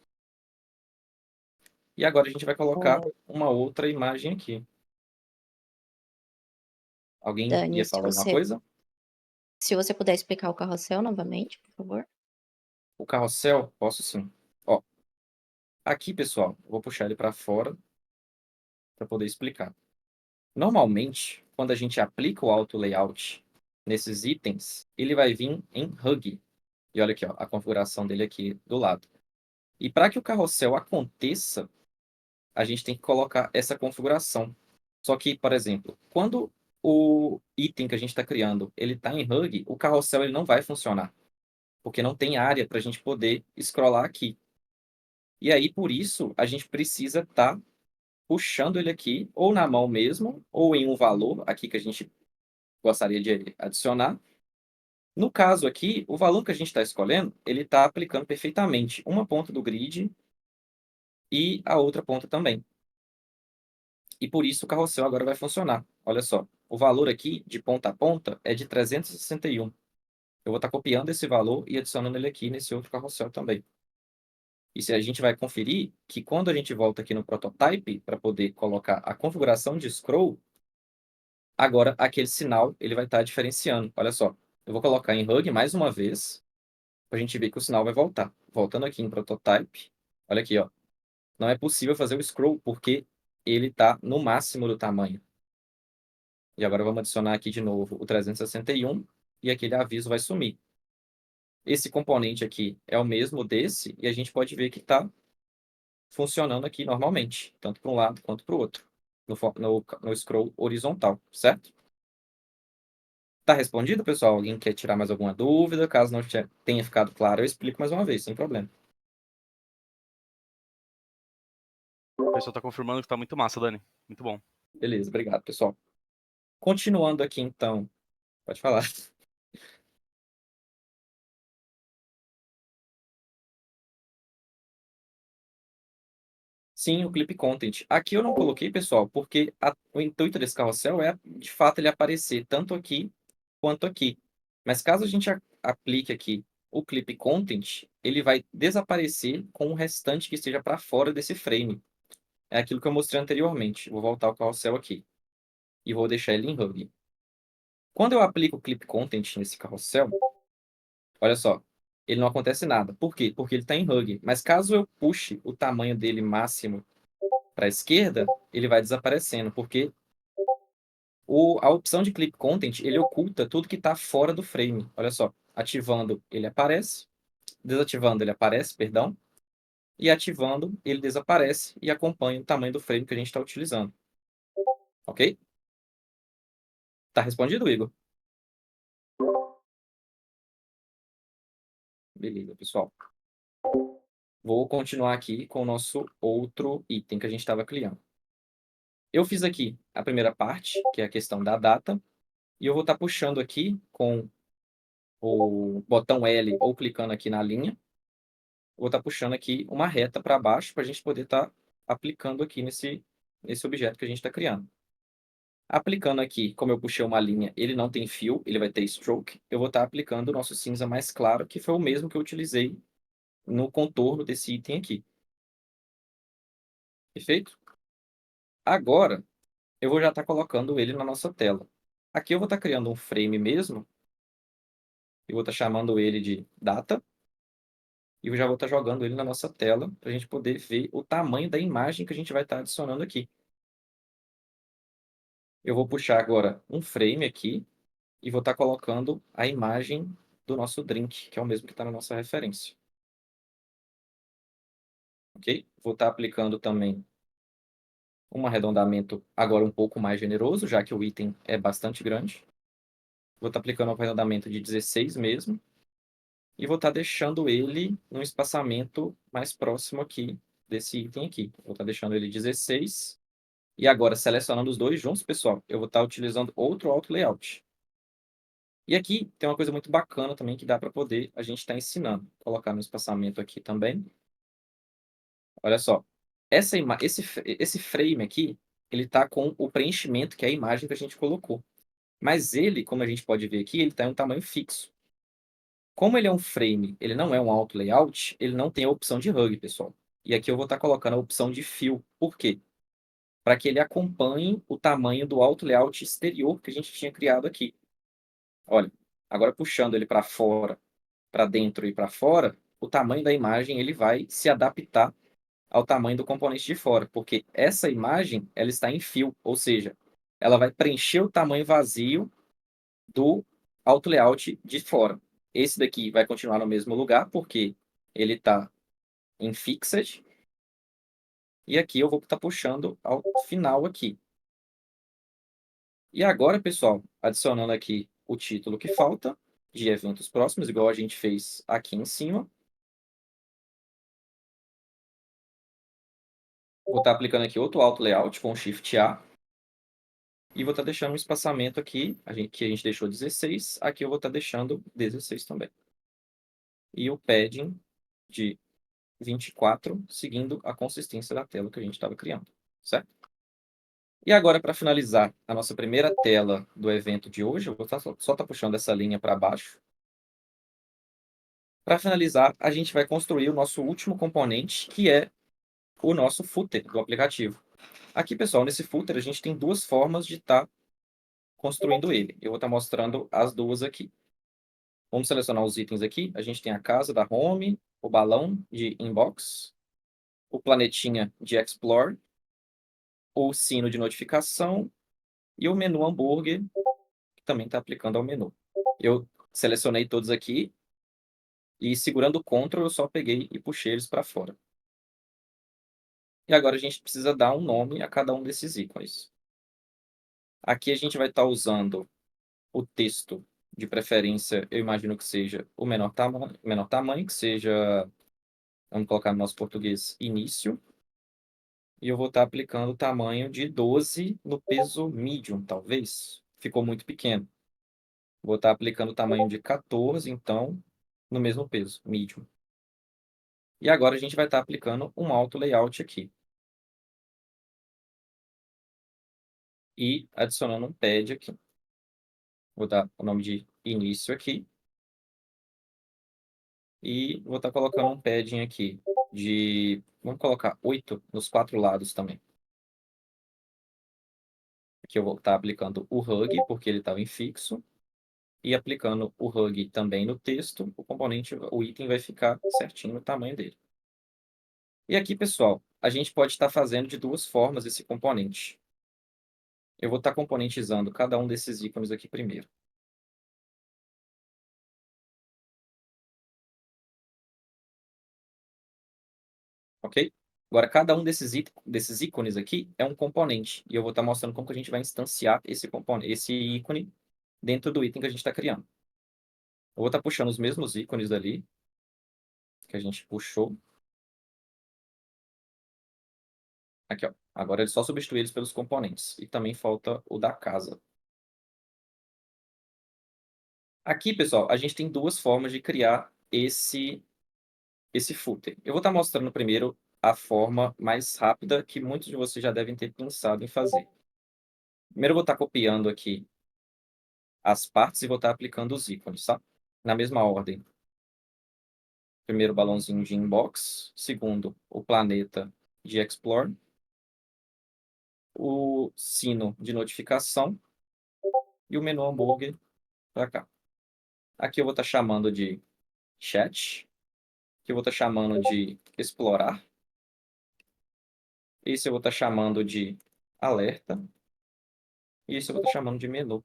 E agora a gente vai colocar uma outra imagem aqui. Alguém Dani, ia falar alguma coisa? se você puder explicar o carrossel novamente, por favor. O carrossel, posso sim. Ó, aqui, pessoal, vou puxar ele para fora para poder explicar. Normalmente, quando a gente aplica o auto layout nesses itens, ele vai vir em hug. E olha aqui, ó, a configuração dele aqui do lado. E para que o carrossel aconteça, a gente tem que colocar essa configuração. Só que, por exemplo, quando o item que a gente está criando ele está em hug, o carrossel ele não vai funcionar, porque não tem área para a gente poder scrollar aqui. E aí, por isso, a gente precisa estar puxando ele aqui, ou na mão mesmo, ou em um valor aqui que a gente gostaria de adicionar. No caso aqui, o valor que a gente está escolhendo, ele está aplicando perfeitamente uma ponta do grid e a outra ponta também. E por isso o carrossel agora vai funcionar. Olha só, o valor aqui, de ponta a ponta, é de 361. Eu vou estar copiando esse valor e adicionando ele aqui nesse outro carrossel também. E se a gente vai conferir que quando a gente volta aqui no prototype, para poder colocar a configuração de scroll, agora aquele sinal ele vai estar diferenciando. Olha só, eu vou colocar em hug mais uma vez, para a gente ver que o sinal vai voltar. Voltando aqui em prototype, olha aqui, ó. Não é possível fazer o scroll, porque ele está no máximo do tamanho. E agora vamos adicionar aqui de novo o 361 e aquele aviso vai sumir. Esse componente aqui é o mesmo desse e a gente pode ver que está funcionando aqui normalmente, tanto para um lado quanto para o outro, no scroll horizontal, certo? Tá respondido, pessoal? Alguém quer tirar mais alguma dúvida? Caso não tenha ficado claro, eu explico mais uma vez, sem problema. O pessoal está confirmando que está muito massa, Dani. Muito bom. Beleza, obrigado, pessoal. Continuando aqui, então, pode falar. Sim, o clip content. Aqui eu não coloquei, pessoal, porque o intuito desse carrossel é, de fato, ele aparecer tanto aqui quanto aqui. Mas caso a gente aplique aqui o clip content, ele vai desaparecer com o restante que esteja para fora desse frame. É aquilo que eu mostrei anteriormente. Vou voltar o carrossel aqui e vou deixar ele em hug. Quando eu aplico o clip content nesse carrossel, olha só, ele não acontece nada. Por quê? Porque ele está em hug. Mas caso eu puxe o tamanho dele máximo para a esquerda, ele vai desaparecendo, porque a opção de clip content, ele oculta tudo que está fora do frame. Olha só, ativando ele aparece, desativando ele aparece, perdão, e ativando ele desaparece e acompanha o tamanho do frame que a gente está utilizando. Ok? Tá respondido, Igor? Beleza, pessoal. Vou continuar aqui com o nosso outro item que a gente estava criando. Eu fiz aqui a primeira parte, que é a questão da data, e eu vou estar puxando aqui com o botão L ou clicando aqui na linha, vou estar puxando aqui uma reta para baixo para a gente poder estar aplicando aqui nesse objeto que a gente está criando. Aplicando aqui, como eu puxei uma linha, ele não tem fio, ele vai ter stroke, eu vou estar aplicando o nosso cinza mais claro, que foi o mesmo que eu utilizei no contorno desse item aqui. Perfeito? Agora, eu vou já estar colocando ele na nossa tela. Aqui eu vou estar criando um frame mesmo, eu vou estar chamando ele de data, e eu já vou estar jogando ele na nossa tela para a gente poder ver o tamanho da imagem que a gente vai estar adicionando aqui. Eu vou puxar agora um frame aqui e vou estar colocando a imagem do nosso drink, que é o mesmo que está na nossa referência. Ok? Vou estar aplicando também um arredondamento agora um pouco mais generoso, já que o item é bastante grande. Vou estar aplicando um arredondamento de 16 mesmo. E vou estar deixando ele num espaçamento mais próximo aqui desse item aqui. Vou estar deixando ele 16. E agora, selecionando os dois juntos, pessoal, eu vou estar utilizando outro auto layout. E aqui tem uma coisa muito bacana também que dá para poder a gente estar ensinando. Vou colocar no espaçamento aqui também. Olha só. Esse frame aqui, ele está com o preenchimento, que é a imagem que a gente colocou. Mas ele, como a gente pode ver aqui, ele está em um tamanho fixo. Como ele é um frame, ele não é um auto layout, ele não tem a opção de hug, pessoal. E aqui eu vou estar colocando a opção de fill. Por quê? Para que ele acompanhe o tamanho do auto layout exterior que a gente tinha criado aqui. Olha, agora puxando ele para fora, para dentro e para fora, o tamanho da imagem ele vai se adaptar ao tamanho do componente de fora, porque essa imagem ela está em fill, ou seja, ela vai preencher o tamanho vazio do auto layout de fora. Esse daqui vai continuar no mesmo lugar, porque ele está em fixed. E aqui eu vou estar puxando ao final aqui. E agora, pessoal, adicionando aqui o título que falta, de eventos próximos, igual a gente fez aqui em cima. Vou estar aplicando aqui outro auto layout com Shift A. E vou estar deixando um espaçamento aqui, que a gente deixou 16. Aqui eu vou estar deixando 16 também. E o padding de 24, seguindo a consistência da tela que a gente estava criando, certo? E agora, para finalizar a nossa primeira tela do evento de hoje, eu vou só estar puxando essa linha para baixo. Para finalizar, a gente vai construir o nosso último componente, que é o nosso footer do aplicativo. Aqui, pessoal, nesse footer, a gente tem duas formas de estar construindo ele. Eu vou estar mostrando as duas aqui. Vamos selecionar os itens aqui. A gente tem a casa da home, o balão de inbox, o planetinha de explore, o sino de notificação e o menu hambúrguer, que também está aplicando ao menu. Eu selecionei todos aqui e, segurando o Ctrl, eu só peguei e puxei eles para fora. E agora a gente precisa dar um nome a cada um desses ícones. Aqui a gente vai estar usando o texto, de preferência, eu imagino que seja o menor tamanho, que seja, vamos colocar no nosso português, início. E eu vou estar aplicando o tamanho de 12 no peso medium, talvez. Ficou muito pequeno. Vou estar aplicando o tamanho de 14, então, no mesmo peso, medium. E agora a gente vai estar aplicando um auto layout aqui. e adicionando um pad aqui. Vou dar o nome de início aqui. E vou estar colocando um padding aqui de... Vamos colocar 8 nos 4 lados também. Aqui eu vou estar aplicando o hug, porque ele estava em fixo. E aplicando o hug também no texto, o componente, o item vai ficar certinho no tamanho dele. E aqui, pessoal, a gente pode estar fazendo de duas formas esse componente. Eu vou estar componentizando cada um desses ícones aqui primeiro. Ok? Agora, cada um desses ícones aqui é um componente. E eu vou estar mostrando como que a gente vai instanciar esse ícone dentro do item que a gente está criando. Eu vou estar puxando os mesmos ícones dali que a gente puxou. Aqui, ó. Agora é só substituir eles pelos componentes. E também falta o da casa. Aqui, pessoal, a gente tem duas formas de criar esse footer. Eu vou estar mostrando primeiro a forma mais rápida que muitos de vocês já devem ter pensado em fazer. Primeiro eu vou estar copiando aqui as partes e vou estar aplicando os ícones, tá? Na mesma ordem. Primeiro o balãozinho de inbox, segundo o planeta de explore, o sino de notificação e o menu hambúrguer para cá. Aqui eu vou estar chamando de chat, aqui eu vou estar chamando de explorar, esse eu vou estar chamando de alerta e esse eu vou estar chamando de menu.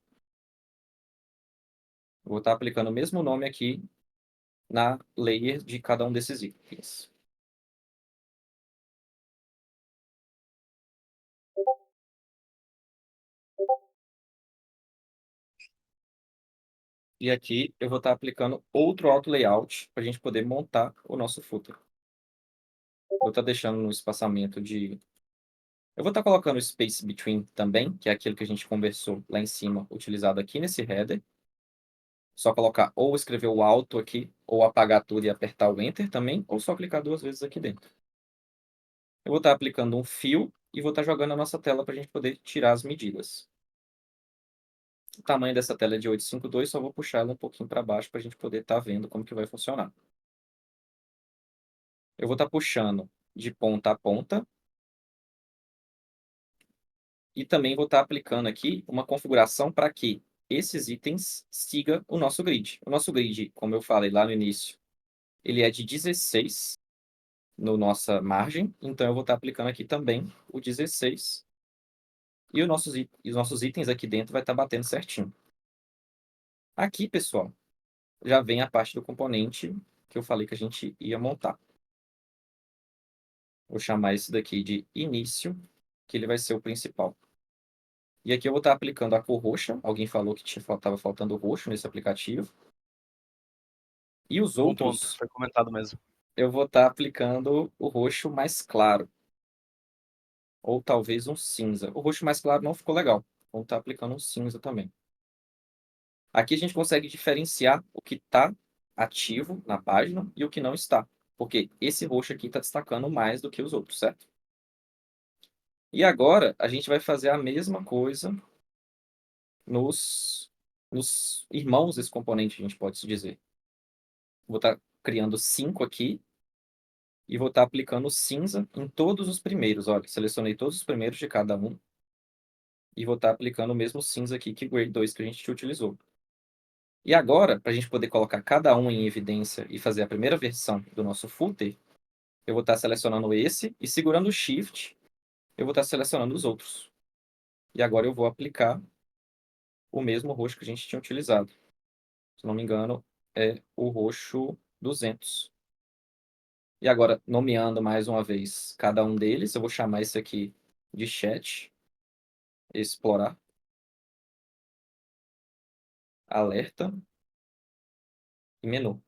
Eu vou estar aplicando o mesmo nome aqui na layer de cada um desses itens. E aqui eu vou estar aplicando outro auto layout para a gente poder montar o nosso footer. Vou estar deixando no espaçamento de... Eu vou estar colocando o space between também, que é aquilo que a gente conversou lá em cima, utilizado aqui nesse header. Só colocar ou escrever o alto aqui, ou apagar tudo e apertar o Enter também, ou só clicar 2 vezes aqui dentro. Eu vou estar aplicando um fill e vou estar jogando a nossa tela para a gente poder tirar as medidas. O tamanho dessa tela é de 852, só vou puxar ela um pouquinho para baixo para a gente poder estar vendo como que vai funcionar. Eu vou estar puxando de ponta a ponta. E também vou estar aplicando aqui uma configuração para que esses itens sigam o nosso grid. O nosso grid, como eu falei lá no início, ele é de 16 no nossa margem. Então eu vou estar aplicando aqui também o 16. E os nossos itens aqui dentro vai estar batendo certinho. Aqui, pessoal, já vem a parte do componente que eu falei que a gente ia montar. Vou chamar esse daqui de início, que ele vai ser o principal. E aqui eu vou estar aplicando a cor roxa. Alguém falou que estava faltando roxo nesse aplicativo. E os Bom ponto, outros, foi comentado mesmo. eu vou estar aplicando o roxo mais claro. Ou talvez um cinza. O roxo mais claro não ficou legal. Vamos estar aplicando um cinza também. Aqui a gente consegue diferenciar o que está ativo na página e o que não está. Porque esse roxo aqui está destacando mais do que os outros, certo? E agora a gente vai fazer a mesma coisa nos irmãos desse componente, a gente pode se dizer. Vou estar criando 5 aqui e vou estar aplicando cinza em todos os primeiros. Olha, selecionei todos os primeiros de cada um e vou estar aplicando o mesmo cinza aqui que o Grade 2 que a gente utilizou. E agora, para a gente poder colocar cada um em evidência e fazer a primeira versão do nosso footer, eu vou estar selecionando esse e segurando o Shift, eu vou estar selecionando os outros. E agora eu vou aplicar o mesmo roxo que a gente tinha utilizado. Se não me engano, é o roxo 200. E agora, nomeando mais uma vez cada um deles, eu vou chamar esse aqui de chat, explorar, alerta e menu.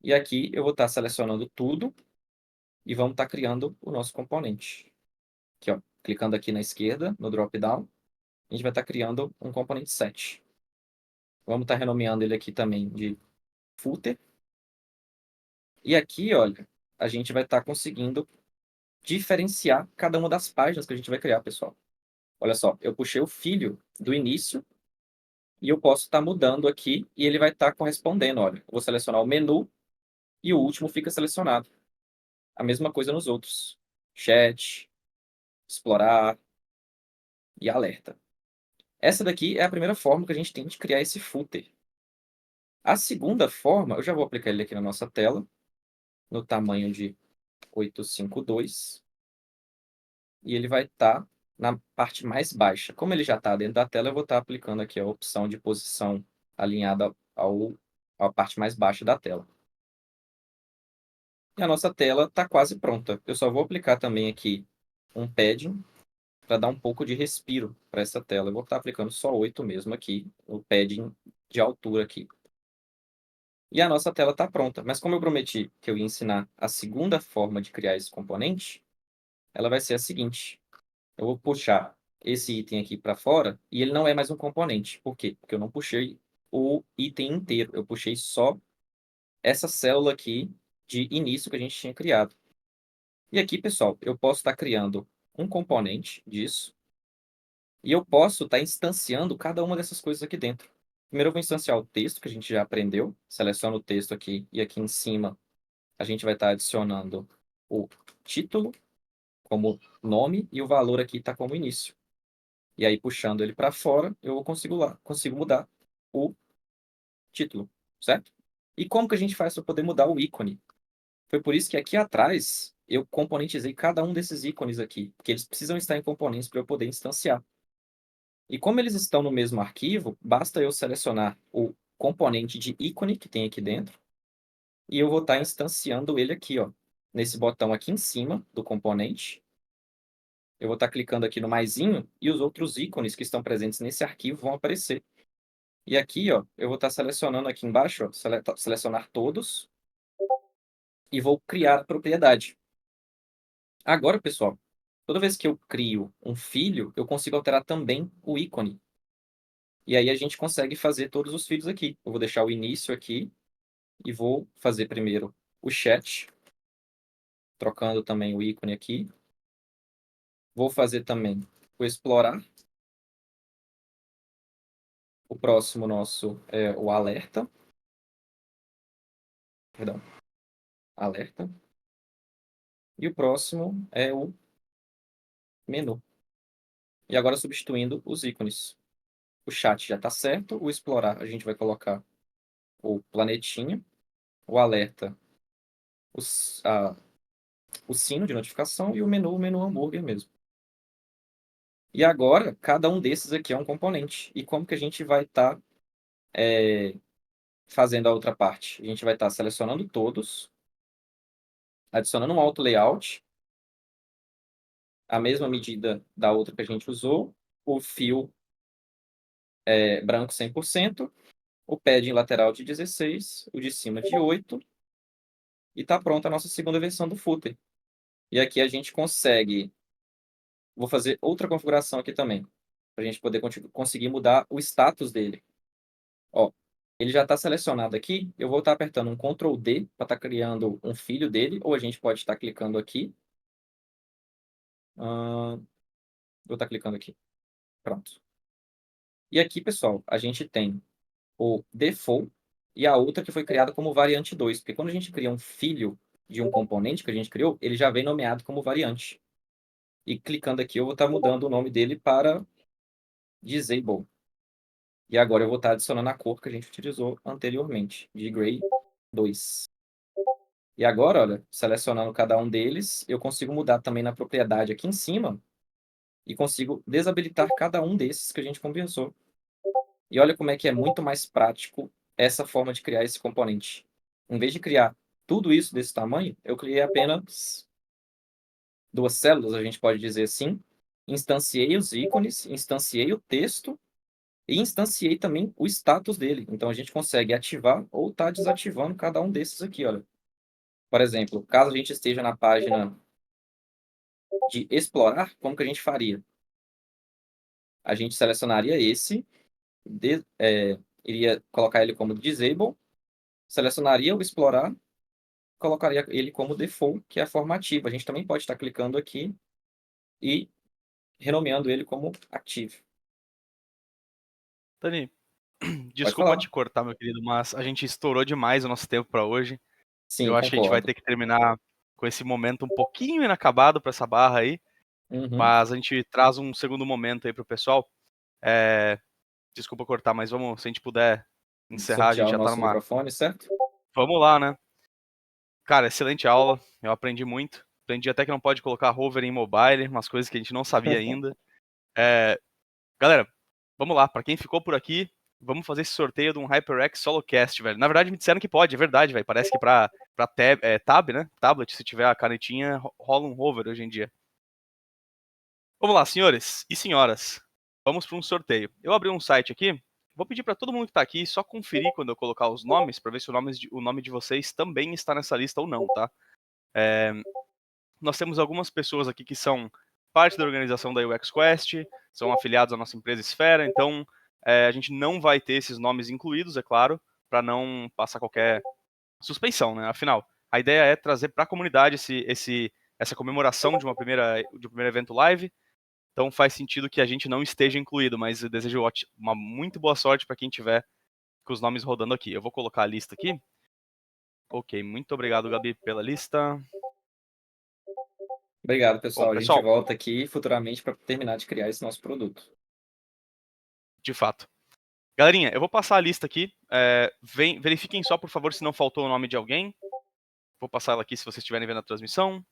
E aqui eu vou estar selecionando tudo e vamos estar criando o nosso componente. Aqui, ó, clicando aqui na esquerda, no drop-down, a gente vai estar criando um componente set. Vamos estar renomeando ele aqui também de footer. E aqui, olha, a gente vai estar conseguindo diferenciar cada uma das páginas que a gente vai criar, pessoal. Olha só, eu puxei o filho do início e eu posso estar mudando aqui e ele vai estar correspondendo, olha. Eu vou selecionar o menu e o último fica selecionado. A mesma coisa nos outros. Chat, explorar e alerta. Essa daqui é a primeira forma que a gente tem de criar esse footer. A segunda forma, eu já vou aplicar ele aqui na nossa tela, no tamanho de 852. E ele vai estar na parte mais baixa. Como ele já está dentro da tela, eu vou estar aplicando aqui a opção de posição alinhada à parte mais baixa da tela. E a nossa tela está quase pronta. Eu só vou aplicar também aqui um padding para dar um pouco de respiro para essa tela. Eu vou estar aplicando só 8 mesmo aqui, o padding de altura aqui. E a nossa tela está pronta. Mas como eu prometi que eu ia ensinar a segunda forma de criar esse componente, ela vai ser a seguinte. Eu vou puxar esse item aqui para fora e ele não é mais um componente. Por quê? Porque eu não puxei o item inteiro. Eu puxei só essa célula aqui de início que a gente tinha criado. E aqui, pessoal, eu posso estar criando um componente disso e eu posso estar instanciando cada uma dessas coisas aqui dentro. Primeiro eu vou instanciar o texto que a gente já aprendeu. Seleciono o texto aqui e aqui em cima a gente vai estar adicionando o título como nome e o valor aqui está como início. E aí, puxando ele para fora, eu consigo mudar o título, certo? E como que a gente faz para poder mudar o ícone? Foi por isso que aqui atrás eu componentizei cada um desses ícones aqui, porque eles precisam estar em componentes para eu poder instanciar. E como eles estão no mesmo arquivo, basta eu selecionar o componente de ícone que tem aqui dentro, e eu vou estar instanciando ele aqui, ó, nesse botão aqui em cima do componente. Eu vou estar clicando aqui no maisinho e os outros ícones que estão presentes nesse arquivo vão aparecer. E aqui, ó, eu vou estar selecionando aqui embaixo, ó, selecionar todos e vou criar a propriedade. Agora, pessoal, toda vez que eu crio um filho, eu consigo alterar também o ícone. E aí a gente consegue fazer todos os filhos aqui. Eu vou deixar o início aqui e vou fazer primeiro o chat, trocando também o ícone aqui. Vou fazer também o explorar. O próximo nosso é o alerta. Perdão. Alerta. E o próximo é o menu. E agora substituindo os ícones. O chat já está certo. O explorar, a gente vai colocar o planetinha. O alerta, o sino de notificação. E o menu hambúrguer mesmo. E agora, cada um desses aqui é um componente. E como que a gente vai estar fazendo a outra parte? A gente vai estar selecionando todos, adicionando um auto layout, a mesma medida da outra que a gente usou, o fio branco 100%, o padding lateral de 16, o de cima de 8, e está pronta a nossa segunda versão do footer. E aqui a gente consegue... Vou fazer outra configuração aqui também, para a gente poder conseguir mudar o status dele. Ó, ele já está selecionado aqui, eu vou estar apertando um Ctrl D para estar criando um filho dele, ou a gente pode estar clicando aqui. Vou estar clicando aqui. Pronto. E aqui, pessoal, a gente tem o default e a outra que foi criada como variante 2, porque quando a gente cria um filho de um componente que a gente criou, ele já vem nomeado como variante. E clicando aqui, eu vou estar mudando o nome dele para disable. E agora eu vou estar adicionando a cor que a gente utilizou anteriormente, de gray 2. E agora, olha, selecionando cada um deles, eu consigo mudar também na propriedade aqui em cima e consigo desabilitar cada um desses que a gente conversou. E olha como é que é muito mais prático essa forma de criar esse componente. Em vez de criar tudo isso desse tamanho, eu criei apenas 2 células, a gente pode dizer assim. Instanciei os ícones, instanciei o texto e instanciei também o status dele. Então, a gente consegue ativar ou estar desativando cada um desses aqui, olha. Por exemplo, caso a gente esteja na página de explorar, como que a gente faria? A gente selecionaria esse, iria colocar ele como disable, selecionaria o explorar, colocaria ele como default, que é a forma ativa. A gente também pode estar clicando aqui e renomeando ele como ativo. Dani, Pode desculpa falar. te cortar, meu querido, mas a gente estourou demais o nosso tempo para hoje. Sim, Eu acho que a gente vai concordo. ter que terminar com esse momento um pouquinho inacabado para essa barra aí, Uhum. mas a gente traz um segundo momento aí pro pessoal. Desculpa cortar, mas vamos, se a gente puder encerrar, a gente Sortear o já tá nosso numa. microfone, certo? Vamos lá, né? Cara, excelente aula, eu aprendi muito. Aprendi até que não pode colocar hover em mobile, umas coisas que a gente não sabia ainda. Galera, vamos lá, pra quem ficou por aqui, vamos fazer esse sorteio de um HyperX SoloCast, velho. Na verdade, me disseram que pode, é verdade, velho. Parece que pra tab, né? Tablet, se tiver a canetinha, rola um hover hoje em dia. Vamos lá, senhores e senhoras. Vamos para um sorteio. Eu abri um site aqui. Vou pedir para todo mundo que tá aqui só conferir quando eu colocar os nomes, para ver se o nome de vocês também está nessa lista ou não, tá? Nós temos algumas pessoas aqui que são parte da organização da UX Quest, são afiliados à nossa empresa Esfera, então a gente não vai ter esses nomes incluídos, é claro, para não passar qualquer suspeição, né? Afinal, a ideia é trazer para a comunidade essa comemoração de um primeiro evento live. Então faz sentido que a gente não esteja incluído, mas eu desejo uma muito boa sorte para quem tiver com os nomes rodando aqui. Eu vou colocar a lista aqui. Ok, muito obrigado, Gabi, pela lista. Obrigado, Bom, pessoal. A gente pessoal, volta aqui futuramente para terminar de criar esse nosso produto. de fato. Galerinha, eu vou passar a lista aqui. Verifiquem só, por favor, se não faltou o nome de alguém. Vou passar ela aqui se vocês estiverem vendo a transmissão.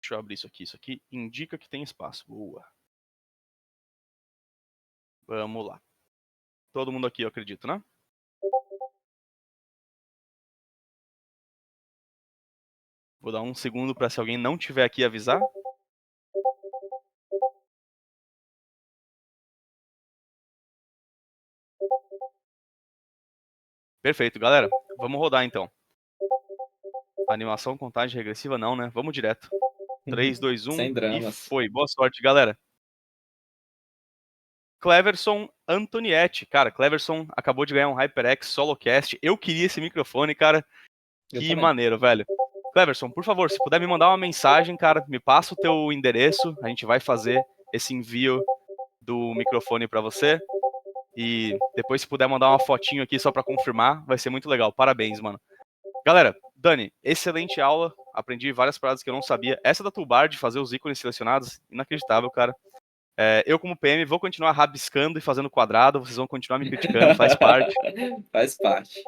Deixa eu abrir isso aqui. Isso aqui indica que tem espaço. Boa. Vamos lá. Todo mundo aqui, eu acredito, né? Vou dar um segundo para se alguém não tiver aqui avisar. Perfeito, galera. Vamos rodar então. Animação, contagem regressiva, não, né? Vamos direto. 3, 2, 1 Sem e dramas. foi. Boa sorte, galera. Cleverson Antonietti. Cara, Cleverson acabou de ganhar um HyperX SoloCast. Eu queria esse microfone, cara. Eu Que também. maneiro, velho. Cleverson, por favor, se puder me mandar uma mensagem, cara, me passa o teu endereço. A gente vai fazer esse envio do microfone para você. E depois, se puder mandar uma fotinho aqui só para confirmar, vai ser muito legal. Parabéns, mano. Galera, Dani, excelente aula. Aprendi várias paradas que eu não sabia. Essa da toolbar de fazer os ícones selecionados, inacreditável, cara. Eu, como PM, vou continuar rabiscando e fazendo quadrado. Vocês vão continuar me criticando, faz parte. Faz parte.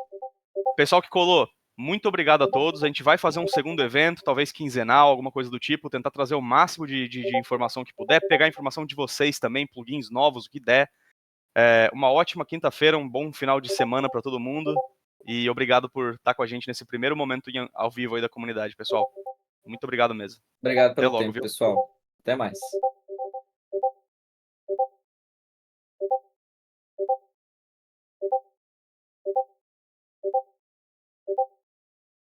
Pessoal que colou, muito obrigado a todos. A gente vai fazer um segundo evento, talvez quinzenal, alguma coisa do tipo. Tentar trazer o máximo de informação que puder. Pegar informação de vocês também, plugins novos, o que der. Uma ótima quinta-feira, um bom final de semana para todo mundo. E obrigado por estar com a gente nesse primeiro momento ao vivo aí da comunidade, pessoal. Muito obrigado mesmo. Obrigado Até pelo logo, tempo, viu? pessoal. Até mais.